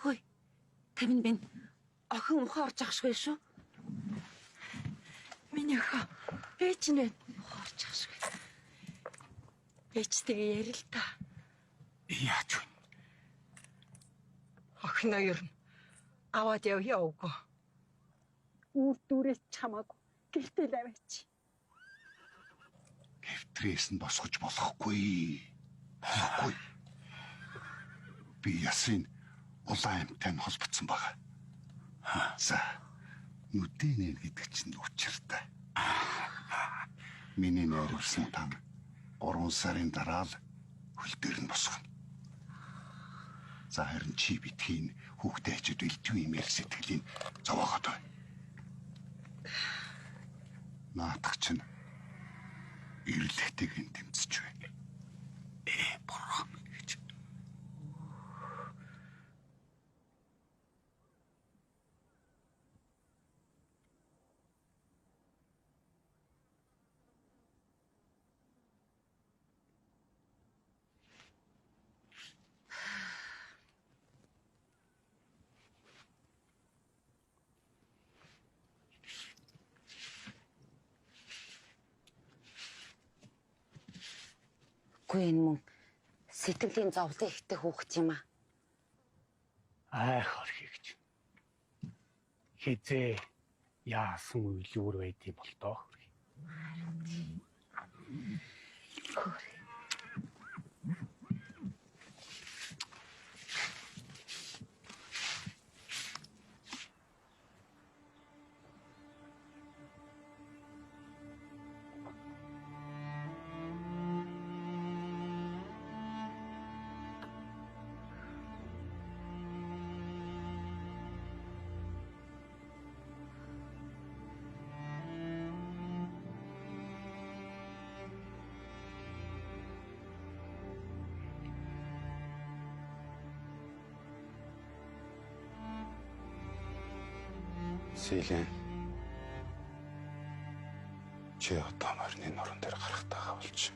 Хөөе. Тамин бин охин ухаан орж ахшгүй шүү. Миний охин ээж нь Орж ахшгүй. ээжтэйгээ ярил та. Яаж вэ? Охиноо ер нь аваад явъя үгүй. Үр дүрээ чамаагүй гэртээ л аваач. Хэвтрээс нь босгож болохгүй. Болохгүй. би ясрын улаан амьттай нь холбогдсон байгаа. За, нүдэнэ гэдэг чинь учиртай. Миний найруулсан там 3 сарын дараа л хөл дээр нь босгоно. За харин чи битгий хүүхдээ хажууд элдв имэйл сэтгэлийн зовоогоод бай. Наадах чинь ирлэгтэйг нь тэмцэж байна. Бурхан гэж. Үгүй энэ мөн сэтгэлийн зовлон ихтэй хүүхэд юм аа. Айх орхий гэж. Хизээ яасан үйл өөр байдгийг болтоо. Сэлэн. Чи одоо морины нуруунд дээр гарахтайгаа болж.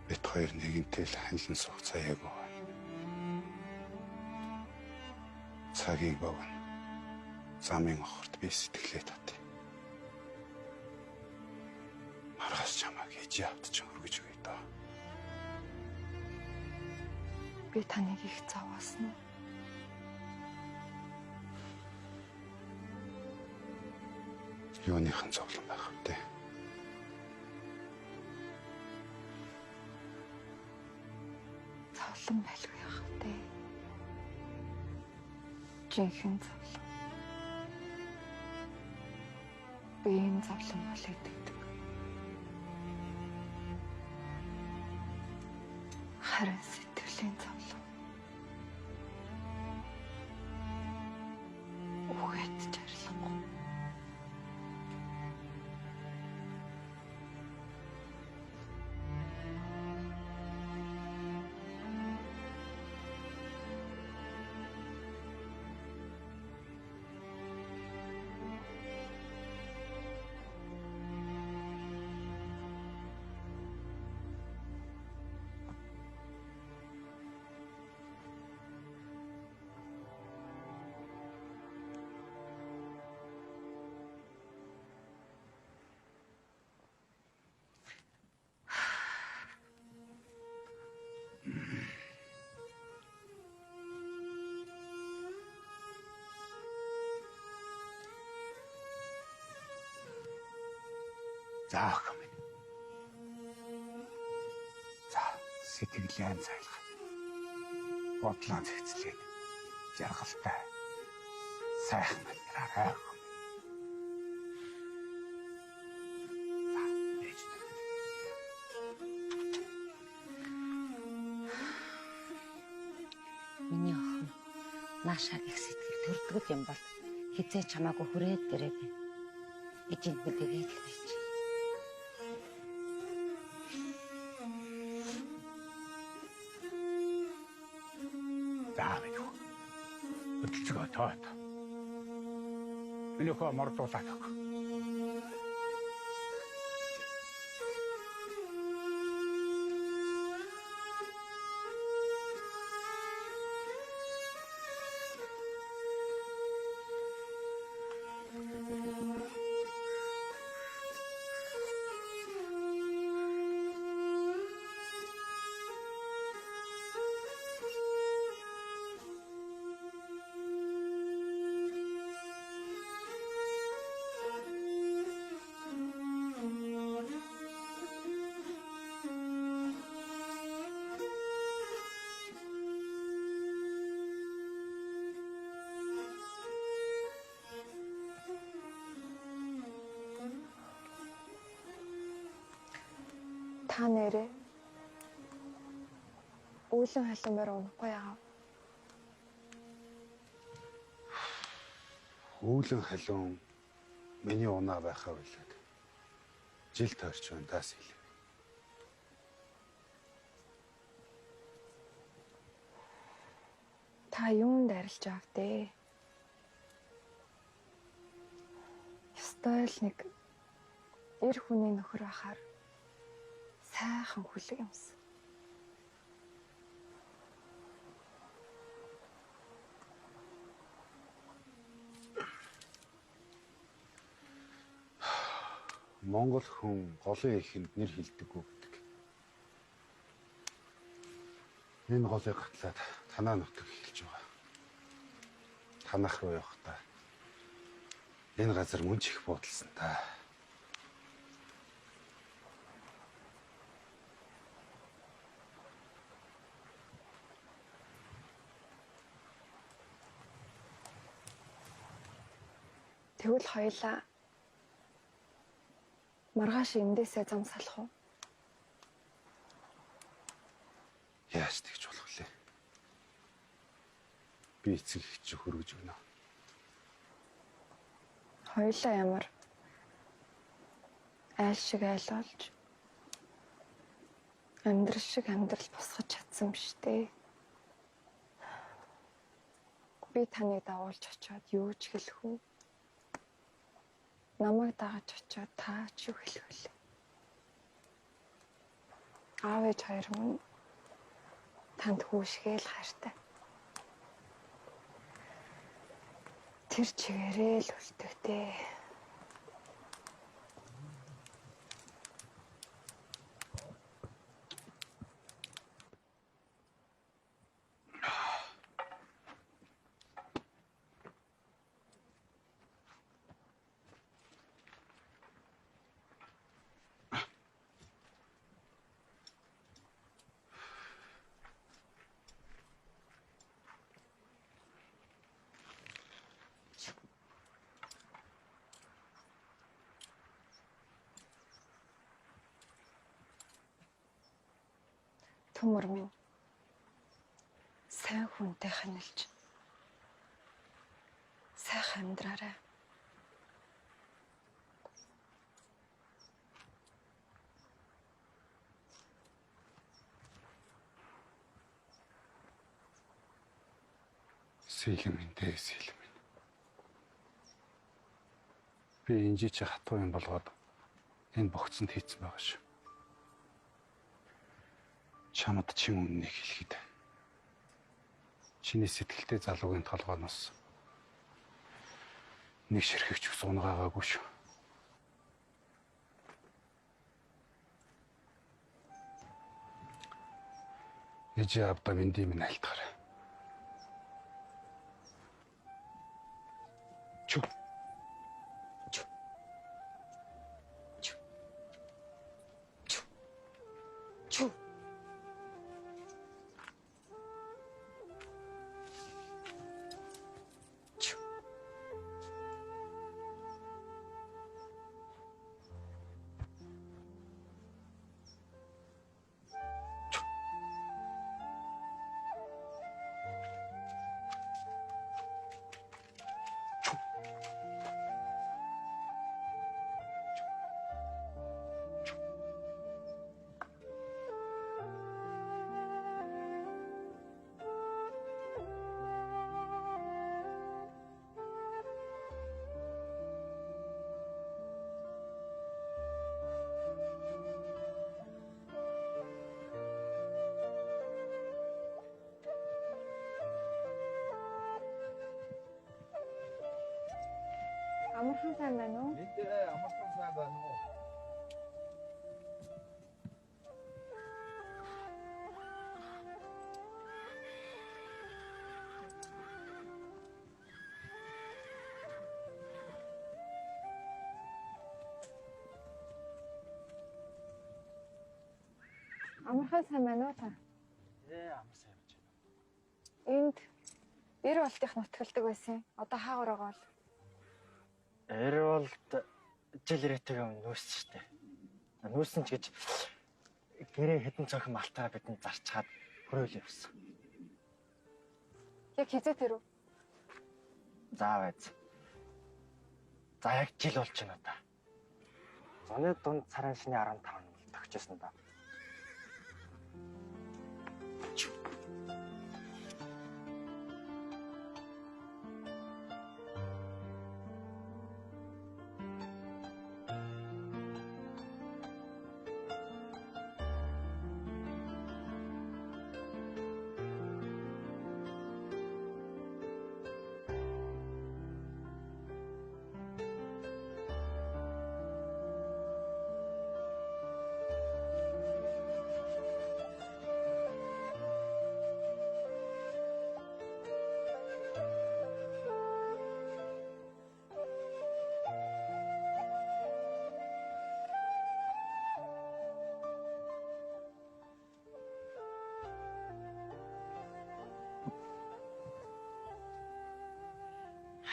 Бид хоёр нэгэнтэй л ханилан суух цаяагүй. Цагийг богино. Замын охорт би сэтгэлээ татъя. Маргаас чамайг хийж явдаж өргөж өгье доо. Би таныг их зовоосон уу? Юуныхан зовлон байх вэ? Зовлон байлгүй яах вэ? Жинхэнэ зовлон. Би энэ зовлон бол идэвдэг. Харин сэтгэлийн зовлон. Үгээд жарлахгүй. Заах юм. За, сэтгэлээ зайлах. Бодлоо зэгцлээд жаргалтай. Сайхан амьдраарай. Миний охин наашаа их сэтгэл төрдөг юм бол хизээ чамаагүй хүрээд гэрээ байна. Эдийн хүлээгээд байж. Өдөлцгөө тоот. Минийхөө мордуулаад өг. Та нэрээ үүлэн халуунаар унахгүй яав. Үүлэн халуун миний унаа байхаа билээд. Жил тойрч байна таас хэлээ. Та юунд арилж аав дээ? Ёстой л нэг эр хүний нөхөр байхаар сайхан хүлэг юмсан. Монгол хүн голын ихэнд нэр хэлдэггүй гэдэг. Энэ голыг гатлаад танаа нутаг эхэлж байгаа. Танах руу явахдаа энэ газар мөн ч их буудалсан та. Тэгвэл хоёлаа маргааш эндээсээ зам салах уу? Яаж тэгж болох вэ? Би эцэг их чи хөргөж өгнө. Хоёлаа ямар айл шиг айл болж амьдрал шиг амьдрал босгож чадсан биш дээ. Би таныг дагуулж очиод юу ч хэлэх үү? Намайг дагаж очиод та ч юу хэлэх вэ? Аав ээж хоёр мөн танд хүүшгээл хайртай. Тэр чигээрээ л үлдэгтэй. Төмөр минь сайн хүнтэй ханилж сайхан амьдраарай. Сэлмэнтэй сэлмэн. Би энэ чи хатуу юм болгоод энэ богцонд хийцэн байгаа шүү. Чамд чин үннийг хэлэхэд чиний сэтгэлтэй залуугийн толгооноос нэг ширхэгч ус унгаагаагүй шүү. Ижи авда минь минь альтгаарай. Чу. Амархан сайн байна уу? Мэдээ амархан сайн байна уу? Амархан сайн байна уу та? Амар сайн байж байна. Энд эр болтын нутгалдаг байсан. Одоо хаагаар байгаа бол. Эр болд жил ирээтэйг өмнө нүүссэн штэ. Нүүссэн ч гэж гэрээ хэдэн цохин малтаа бидэнд зарчаад хөрөөл явсан. Яг хизээ тэрв. За байц. За яг жил болж байна да. Зуны дунд сарын шний 15-нд тогтчихсон да.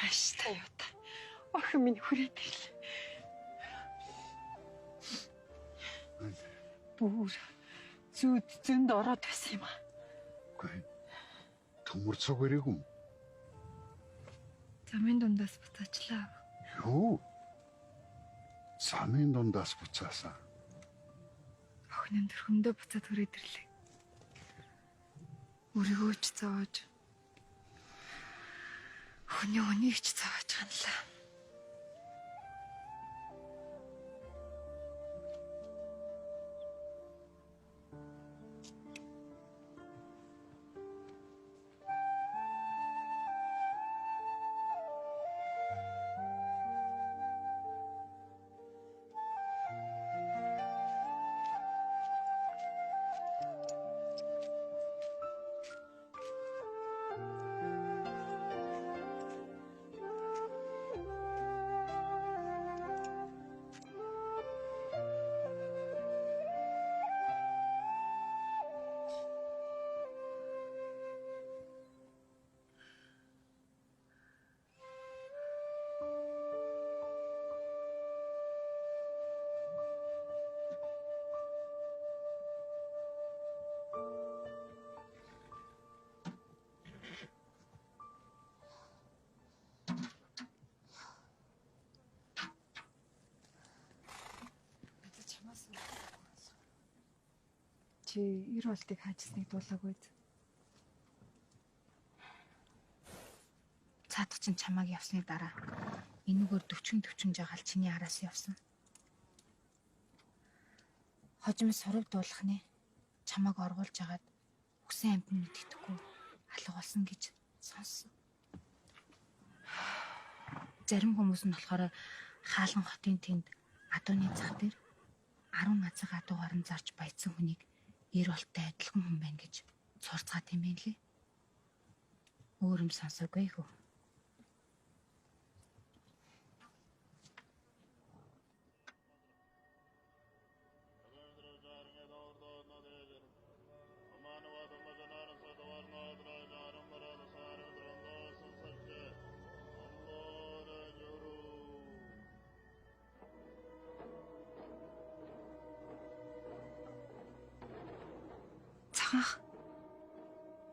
Хаш та юу та. Охин минь хүрээдэл. Бүр зүуд зөнд ороод байсан юм аа. Үгүй. Төмөр цог ирээгүй юм. Замын дундаас буцаачлаа. Юу? Замын дундаас буцаасан. Охин нь төрхөндөө буцаад хүрээд ирлээ. Өргөөж зоож. Охины өнийг ч зоож ханлаа. Чи 90 болтыг хаажсныг дуулаагүй. Цаадах чинь чамааг явсны дараа энэгээр 40 жагаал чиний араас явсан. Хожим сурав дуулахны чамааг оргуулж агаад үгсэн амт нь мэддэхгүй алга болсон гэж сонссон. Зарим хүмүүс нь болохоор хаалган хотын тэнд адууны зах дээр 10 азаг адуугаар нь зарж баяцсан хүнийг 90 болтой адилхан хүн байна гэж цурцгаад юм байна лээ. Өөр юм сонсоогүй хөө.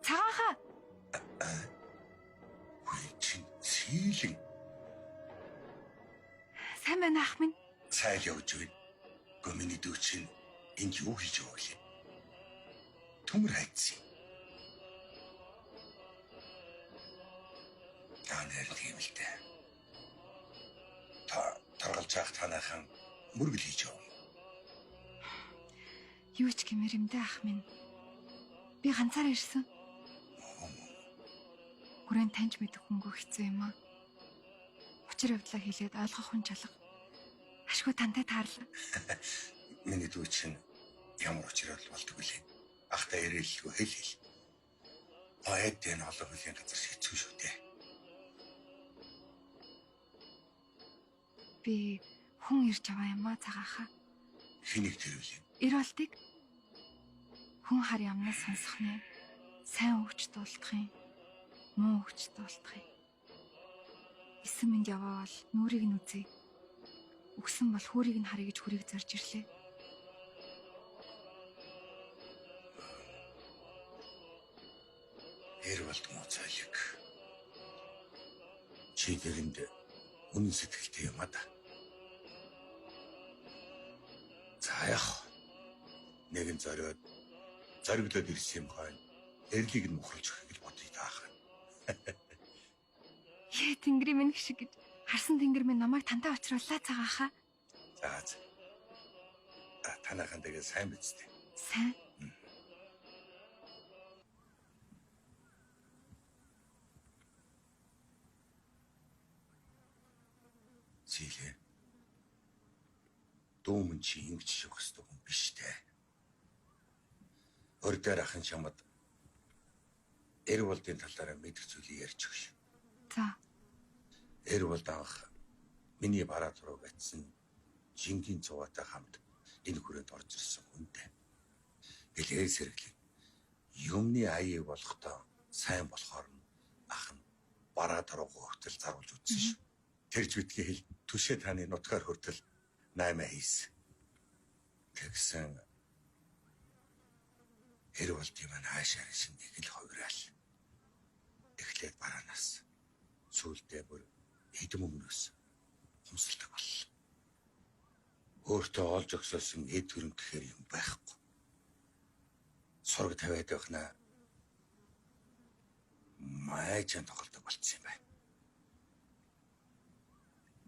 Цагааха. Чи сийлэн Сайн байна ах минь. цайл явж байна. Гомины дүү чинь энд юу хийж байгаа вэ? Төмөр хайцсан. Танаар тийм л дээ. Таргалж явах танайхан мөргөл хийж байгаа. Юу ч гэмээр юм даа ах минь. Би ганцаараа ирсэн. Хүрээнд таньж мэдэх хөнгөө хэцүү юм аа. Учир явдлаа хэлээд ойлгох хүн чалга. Ашгүй тантай таарлаа. Миний дүү чинь ямар учрал болдог вэ? Ахтай ирээлгүй хэл. Ойд энэ олон хөлийн газар хэцүү шүү дээ. Би хүн ирж аваа юм аа цагааха. Хэнийг тэрвэлээ? 90 болтыг хүн хар ямнаас сонсох нь сайн өвч дуулах юм, муу өвч дуулах юм. Эсэм минь яваал нүрийг нь үзье. Өгсөн бол хүүрийг нь харъя гэж хүрийг зарж ирлээ. тэрэнд үнэн сэтгэлтэй юм аа да. За яах нэгэн зориглоод ирсэн юм хойно эрлийг нь мухалж өгөх гэж бодъё таах. Яа тэнгэрийн минь шиг гэж харсан тэнгэр минь намайг тантаа очрууллаа цагааха. За. Танайхан тэгээ сайн биз дээ. Сайн. Зилээ. Дүүмэн чи ингэж шивх ёстой хүн биш дээ. Өрдөр ахын чамд Эрволдын талаараа мэдэх зүйлийг ярьж өгш. За. Эрволд анх миний бараа руу байтсан жингийн цуваатай хамт энэ хүрээнд орж ирсэн хүнтэй. Гэлээ сэргэлээ. Юмны аяыг болохдоо сайн болохоор нь ах нь бараа руугаа хөтөл заруулж үзсэн шүү. Тэрж битгий хэл түшээ таны нутгаар хүртэл 8 хийсэн. Тэгсэн Эрволдын маань хаашаа шинийг л хувираал. Эхлээд бараанаас сүүлдээ бүр хэдэн өмнөөс хумсалдаг боллоо. Өөртөө олж өгсөөсөн эд хөрөнгө гэхээр юм байхгүй. Сураг тавиад байхнаа майжан тоглодог болцсон юм байна.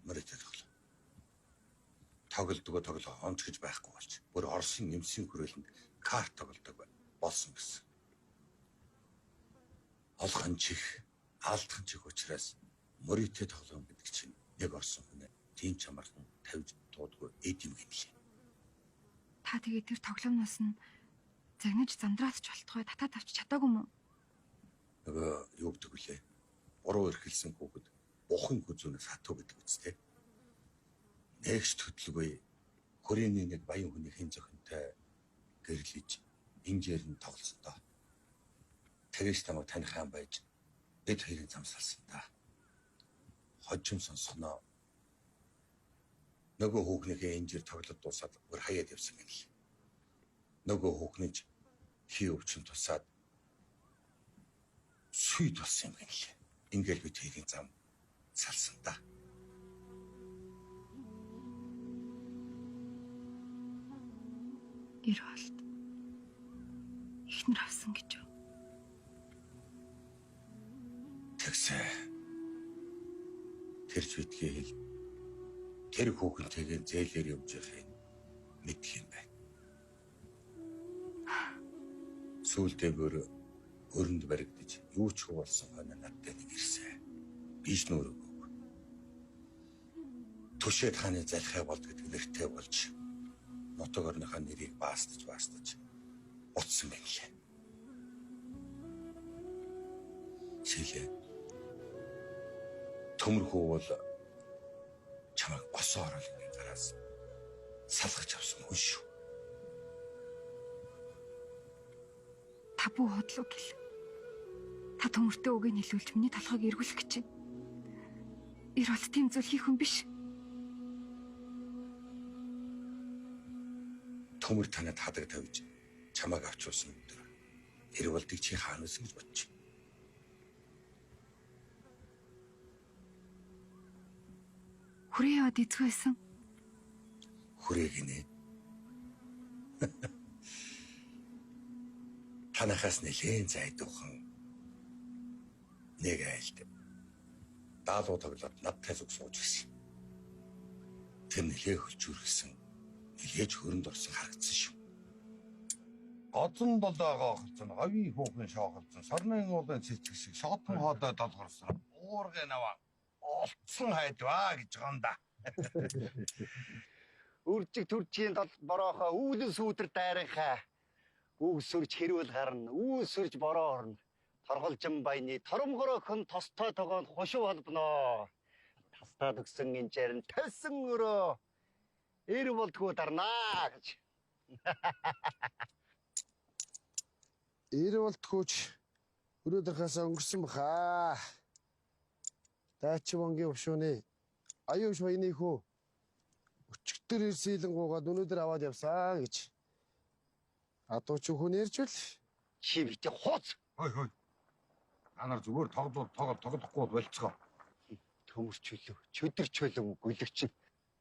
Мөрөдөө тоглоо онц гэж байхгүй болж бүр Оросын эмсийн хүрээлэнд карт тоглодог болсон гэсэн. Олхон чих, алдхан чих учраас мөрөдөө тоглоом гэдэг чинь яг орсон хүн тийм чамархан тавьж дуудгүй эд юм гинлээ. Та тэгээд тэр тоглоомноос нь загнаж зандраалч болтгой татаад авч чадаагүй мүү? Нөгөө юу гэдэг вүлээ? Буруу эрхэлсэн хүүхэд бухан хүзүүнээс хатуу гэдэг үстэй. Нэгш төдлгүй Корейний нэг баян хүний хэн зохинтой гэрлэж инжээр нь тоглосон доо. Тэгэж тамаг тань хаан байж бид хоёрын замсалсан та. Хожим сонсгоноо. Нөгөө хүүхнийхээ инжээр тоглоод дуусаад бүр хаяад явсан юм л. Нөгөө хүүхний хий өвчин тусаад сүйд болсон юм л. Ингээл бид хоёрын зам салсан та. Эрволд ихнэр авсан гэж юу? Тэгсээ тэрч битгий хэл тэр хүүхэлтэйгээ зээлээр явж байхыг мэдх юм байна. Сүүлдээ бүр өрөнд баригдаж юу ч хуулсан хойно надтай нэг ирсэн. Биш нүрэг. Түшээд хааны залхай болд гэдэг нэртэй болж нутаг орныхаа нэрийг баастаж утсан байна лээ. Сэлээ. Төмөрхөө бол чамайг босоо оруулахын гараас салгаж авсан хүн шүү. Та бүү хотлоо гэл. Та төмөртөө үгийг нийлүүлж миний талхайг эргүүлэх гэж байна. Эрволд тийм зүйл хийх хүн биш. Төмөр танад хадаг тавьж чамайг авчулсан өдөр Эрволдыг чи хаанаас гэж бодчих. Хүрээ яваад эзгүй байсан. Хүрээг нэ. Танахаас нэлээд зайдуухан нэг айлд даалуу тоглоод надтай зүг сууж гисэн. Тэр нэлээд хөлжүүргэсэн нэлээд хөрөнд орсон харагдсан шүү. Гоцон долоогоо холцсон, хавийн хүүхэн шоохолцсон, сарны уулын цэцэг шиг шоотон хоодой долгорсон. Уургын наваа олцсон хайдваа гэж байгаа юм да. Үржиг төржийн дол бороохоо үүлэн сүүдэр дайрынхаа. Үг сүрж хэрүүл гарна, үү сүрж бороо орно. Торголжин баяны торомгороохон тостой тогоонд хушуу холбоноо. Тастаад өгсөн инжээр нь тавьсан өрөө Эрволдгүй дарнаа гэж. Эрволдгүйч өрөөдөрхөөс өнгөрсөн баха. Дайч вонгийн өвшөөний аюуш баяны хүү өчигдөр ирсэлэн гуугаад өнөөдөр аваад явсан гэж. Адууч хүн ярьжвал Чи бит хууц. Хой. Анаар зүгээр тоглохгүй болцгоо. Төмөрчлөө, чөдөрчлөн гүлэгч нь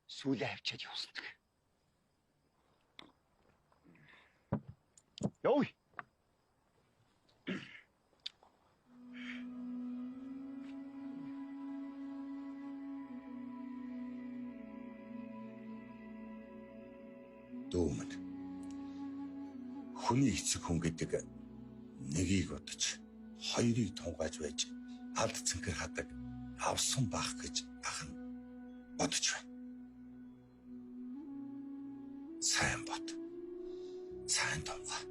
сүүлээ авчиад явсдаг. Ёо. Дүүмэн. Хүний эцэг хүн гэдэг нэгийг бодож, хоёрыг тунгааж байж алд цэнхэр хадаг авсан бах гэж ах нь бодож байна. Сайн бод. Сайн тунгаа.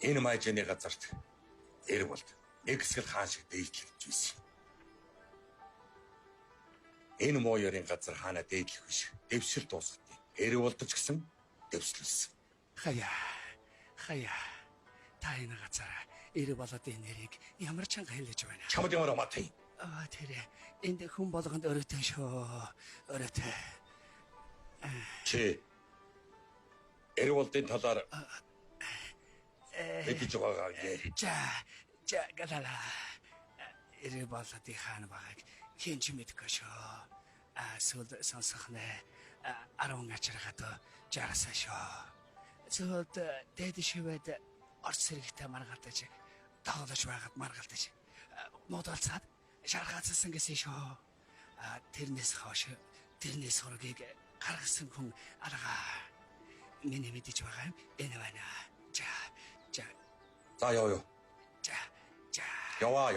Энэ майжны газарт эр болд Эксгэл хаан шиг дээдлэгдэж байсан. Энэ моёрын газар хаана дээдлэх биш. Дэвшил дуусгатыг. Эр болдож гисэн дэвслэлсэн. Хаяа. Та энэ газараа эр болоод энэ нэрийг ямар чанга хэлж байна. Чамд ямар амтай. Тэр энд хүн болгонд өрөөтэй шүү. Өрөөтэй. Чи эр болдын талаар мэдэж байгаагаа гээ. За галала. Эр болоод хаана байгааг хэн ч мэдэхгүй шүү. Сүлд сонсох нэ 10 ачиргаад жаргасан шүү. Сүлд дээд шивэд орц сэрэгтэй маргаалтаж тоглож байгаад маргаалтаж модалцаад шаргаацсан гэсэн шүү. Тэрнээс хойш тэрнээс ургийг гаргасан хүн арга миний мэдэж байгаа юм энэ байна. За яа. Яваа.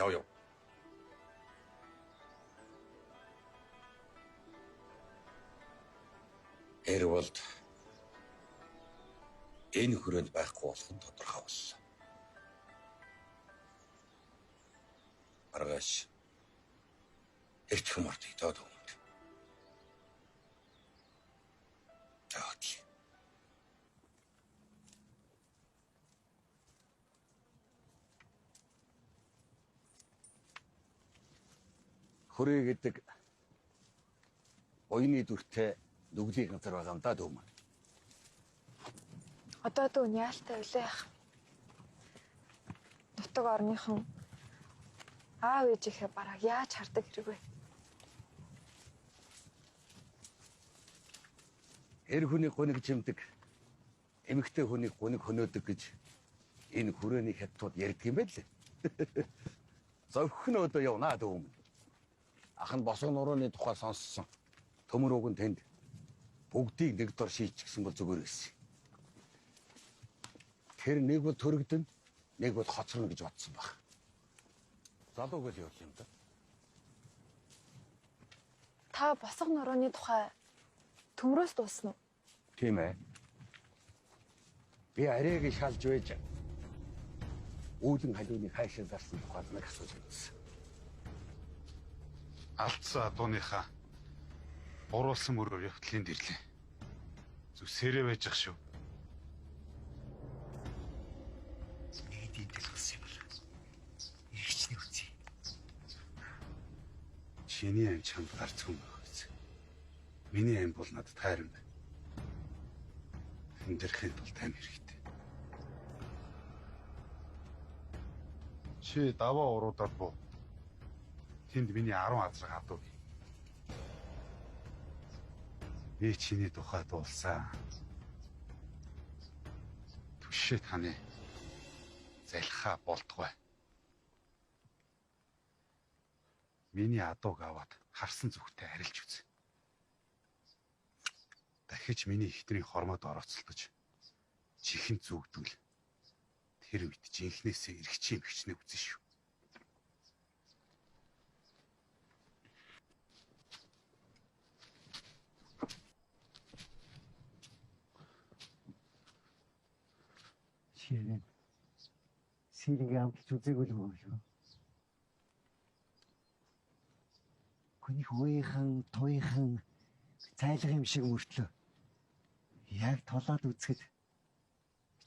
Эр болд энэ хүрээнд байхгүй болох нь тодорхой боллоо. Маргааш эртхэн морд идээд өгөнд. Жаач. Хүрээ гэдэг оюуны дүртэй нүглийн газар байгаа юм да дүүмэн. Одоо дүүн яалтай үлээ ах. Нутаг орныхон аав ээжийнхээ бараг яаж хардаг хэрэг вэ? Эр хүнийг гуниг чимдэг, эмэгтэй хүнийг гуниг хөнөөдөг гэж энэ хүрээний хятадууд ярьдаг юм байл. Зөвхөн одоо явна дүүмэн. Ах нь босго нурууны тухай сонссон. Төмөр уг нь тэнд бүгдийг нэг дор шийдчихсэн бол зүгээр байсан. Тэр нэг бол төрөгдөн, нэг бол хоцорно гэж бодсон баг. Залууг л явуул юм да. Та босго нурууны тухай төмрөөс дуусна уу? Тийм ээ. Би арайг шалж байж үүлэн халууны хайшаа зарсан тухайд нэг асууж байсан. Алдсан адууныхаа буруулсан мөрөөр явтлын дэрлээ. Зүсээрээ байж ах шүү. Эдийн дэлгэсэн юм бол ихчний үгүй. Чиний ам чамд гарцгүй байгааз. Миний ам бол надад хайран байна. Хүндэрхийн тулд ам хэрэгтэй. Чи даваа уруудаад буу. Тэнд миний 10 азраг хадуу. Би чиний тухай дуулсан. Түшээ таны залхаа болтгой. Миний адууг аваад харсан зүгтээ арилж үз. Дахиж миний ихтрийн хормоод орооцолдож чихэн зүгдвэл тэр үед жинхнээсээ эргчийн бихчнээ үзэн шүү. Ширэн сэрийг амталж үзээгүй л юм шүү. Хүний хууйхан, туйхан цайлах юм шиг мөртлөө яг толоод үзэхэд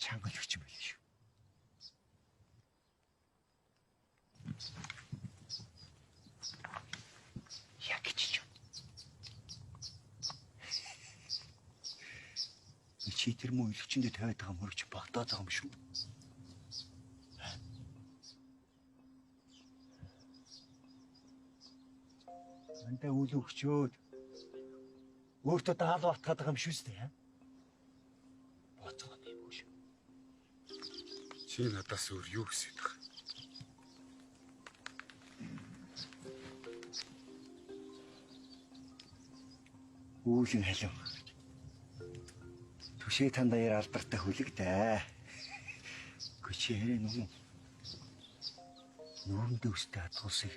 чангалж өгч юм байл шүү. Яг гэж юу? Чи тэр мөн өлөгчөндөө тавиад байгаа мөрөгч багтаад байгаа юм шүү. Андаа үл өгчөөд өөртөө даалуу атгаад байгаа юм шүү дээ. Боцоо юм шүү. Чи надаас өөр юу хүсэж байгаа? Үүлэн халив. Түшээ тань даяар алдартай хүлэгдээ. Гүчи хэрэг нүм. Нүмдээ өстэй хатгуулсыг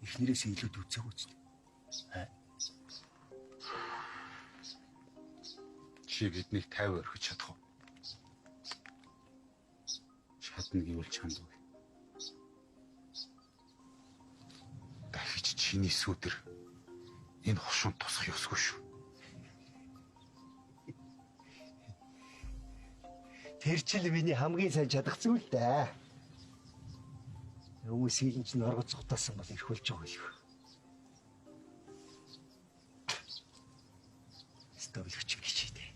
эхнэрээс илүүд үзээг үст. Чи биднийг 50 орхиж чадах уу? Чадна гэвэл чанд уу. Дахиж чиний сүдэр энэ хошуунд тусах ёсгүй шүү. Тэр чил миний хамгийн сайн чадах зүйл дээ. Хүмүүсийн чинь оргоц цутаасан бол ирэх болж байгаа юм. Стовлогч гिचээ.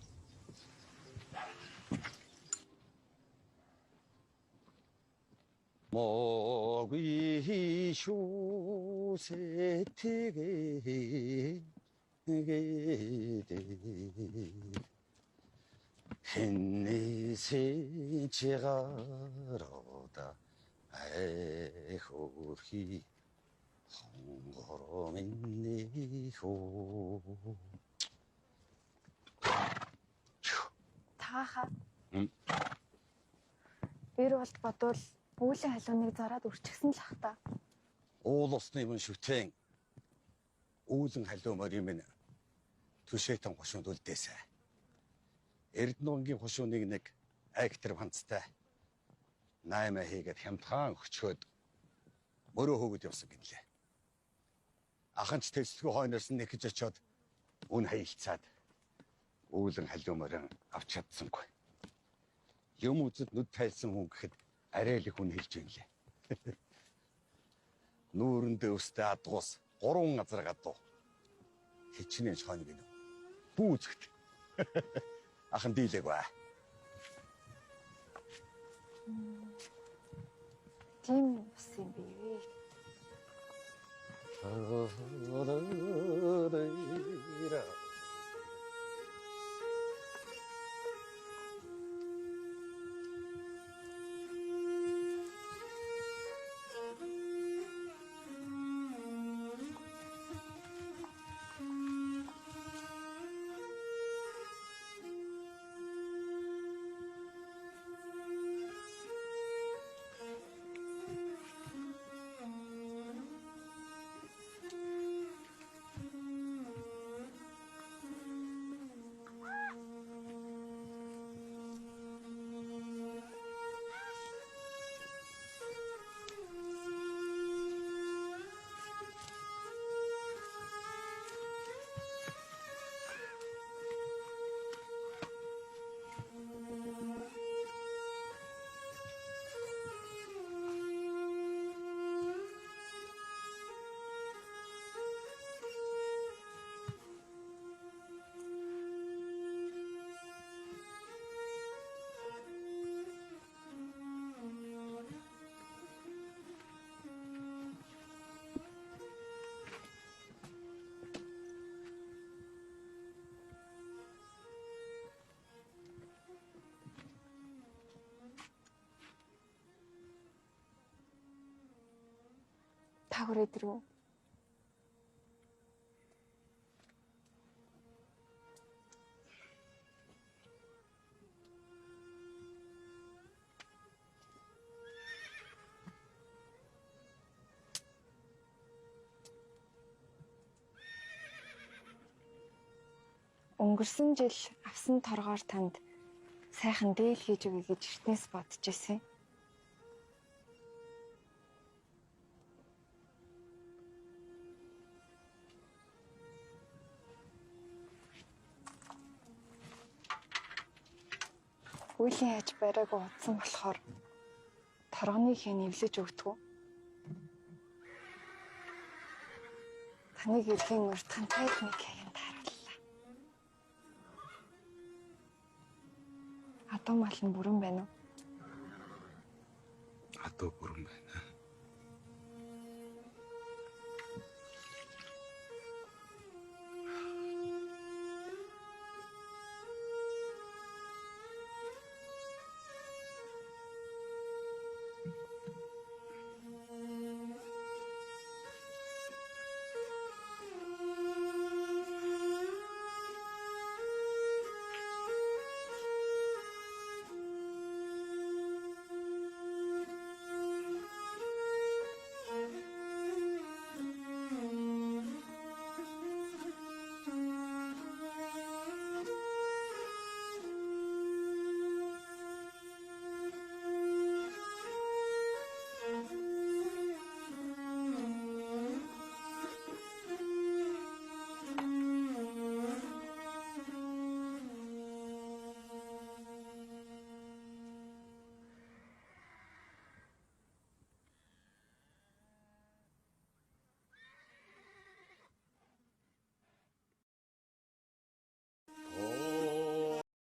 모기 쇼세티게 흰내세 제가로다 에호히 홍거로민니호 Тааха. 응? Бэр болд бодвол үүлэн халууныг зараад үрчгсэн л ах та. уул усны мөн шүтэн үүлэн халуун морийн минь түшэйтэн хошуунд үлдээсэ. Эрдэнэгийн хошууныг нэг айктер ханцтай 8 хийгээд хямдхан өгчөөд мөрөө хөөгд явсан гинлээ. Аханч тэслэгүй хойноос нь нэхэж очиод үн хаялцаад үүлэн халуун морин авч чадсангүй. Юм үзэд нүд тайлсан хүн гэхэд арай л их хүн хэлж юм лээ. Нүүрэндээ өстэй адгуус 3 газар гадуу. Хичнээн хойно гинэ. Бүүзэгт. Ахан дийлэг ба. Тийм бас юм бий. Та хүрээд ирв. Өнгөрсөн жил авсан торгоор танд сайхан дээл хийж өгье гэж эртнээс бодож ирсэн. Үлийн аж барайг удсан болохоор торгоны хэ нэвлэж өгдөг. Таныг ирэхийн урт хантай нэг хаянд харууллаа. Адуу мал нь бүрэн байна уу? Адуу бүрэн байна.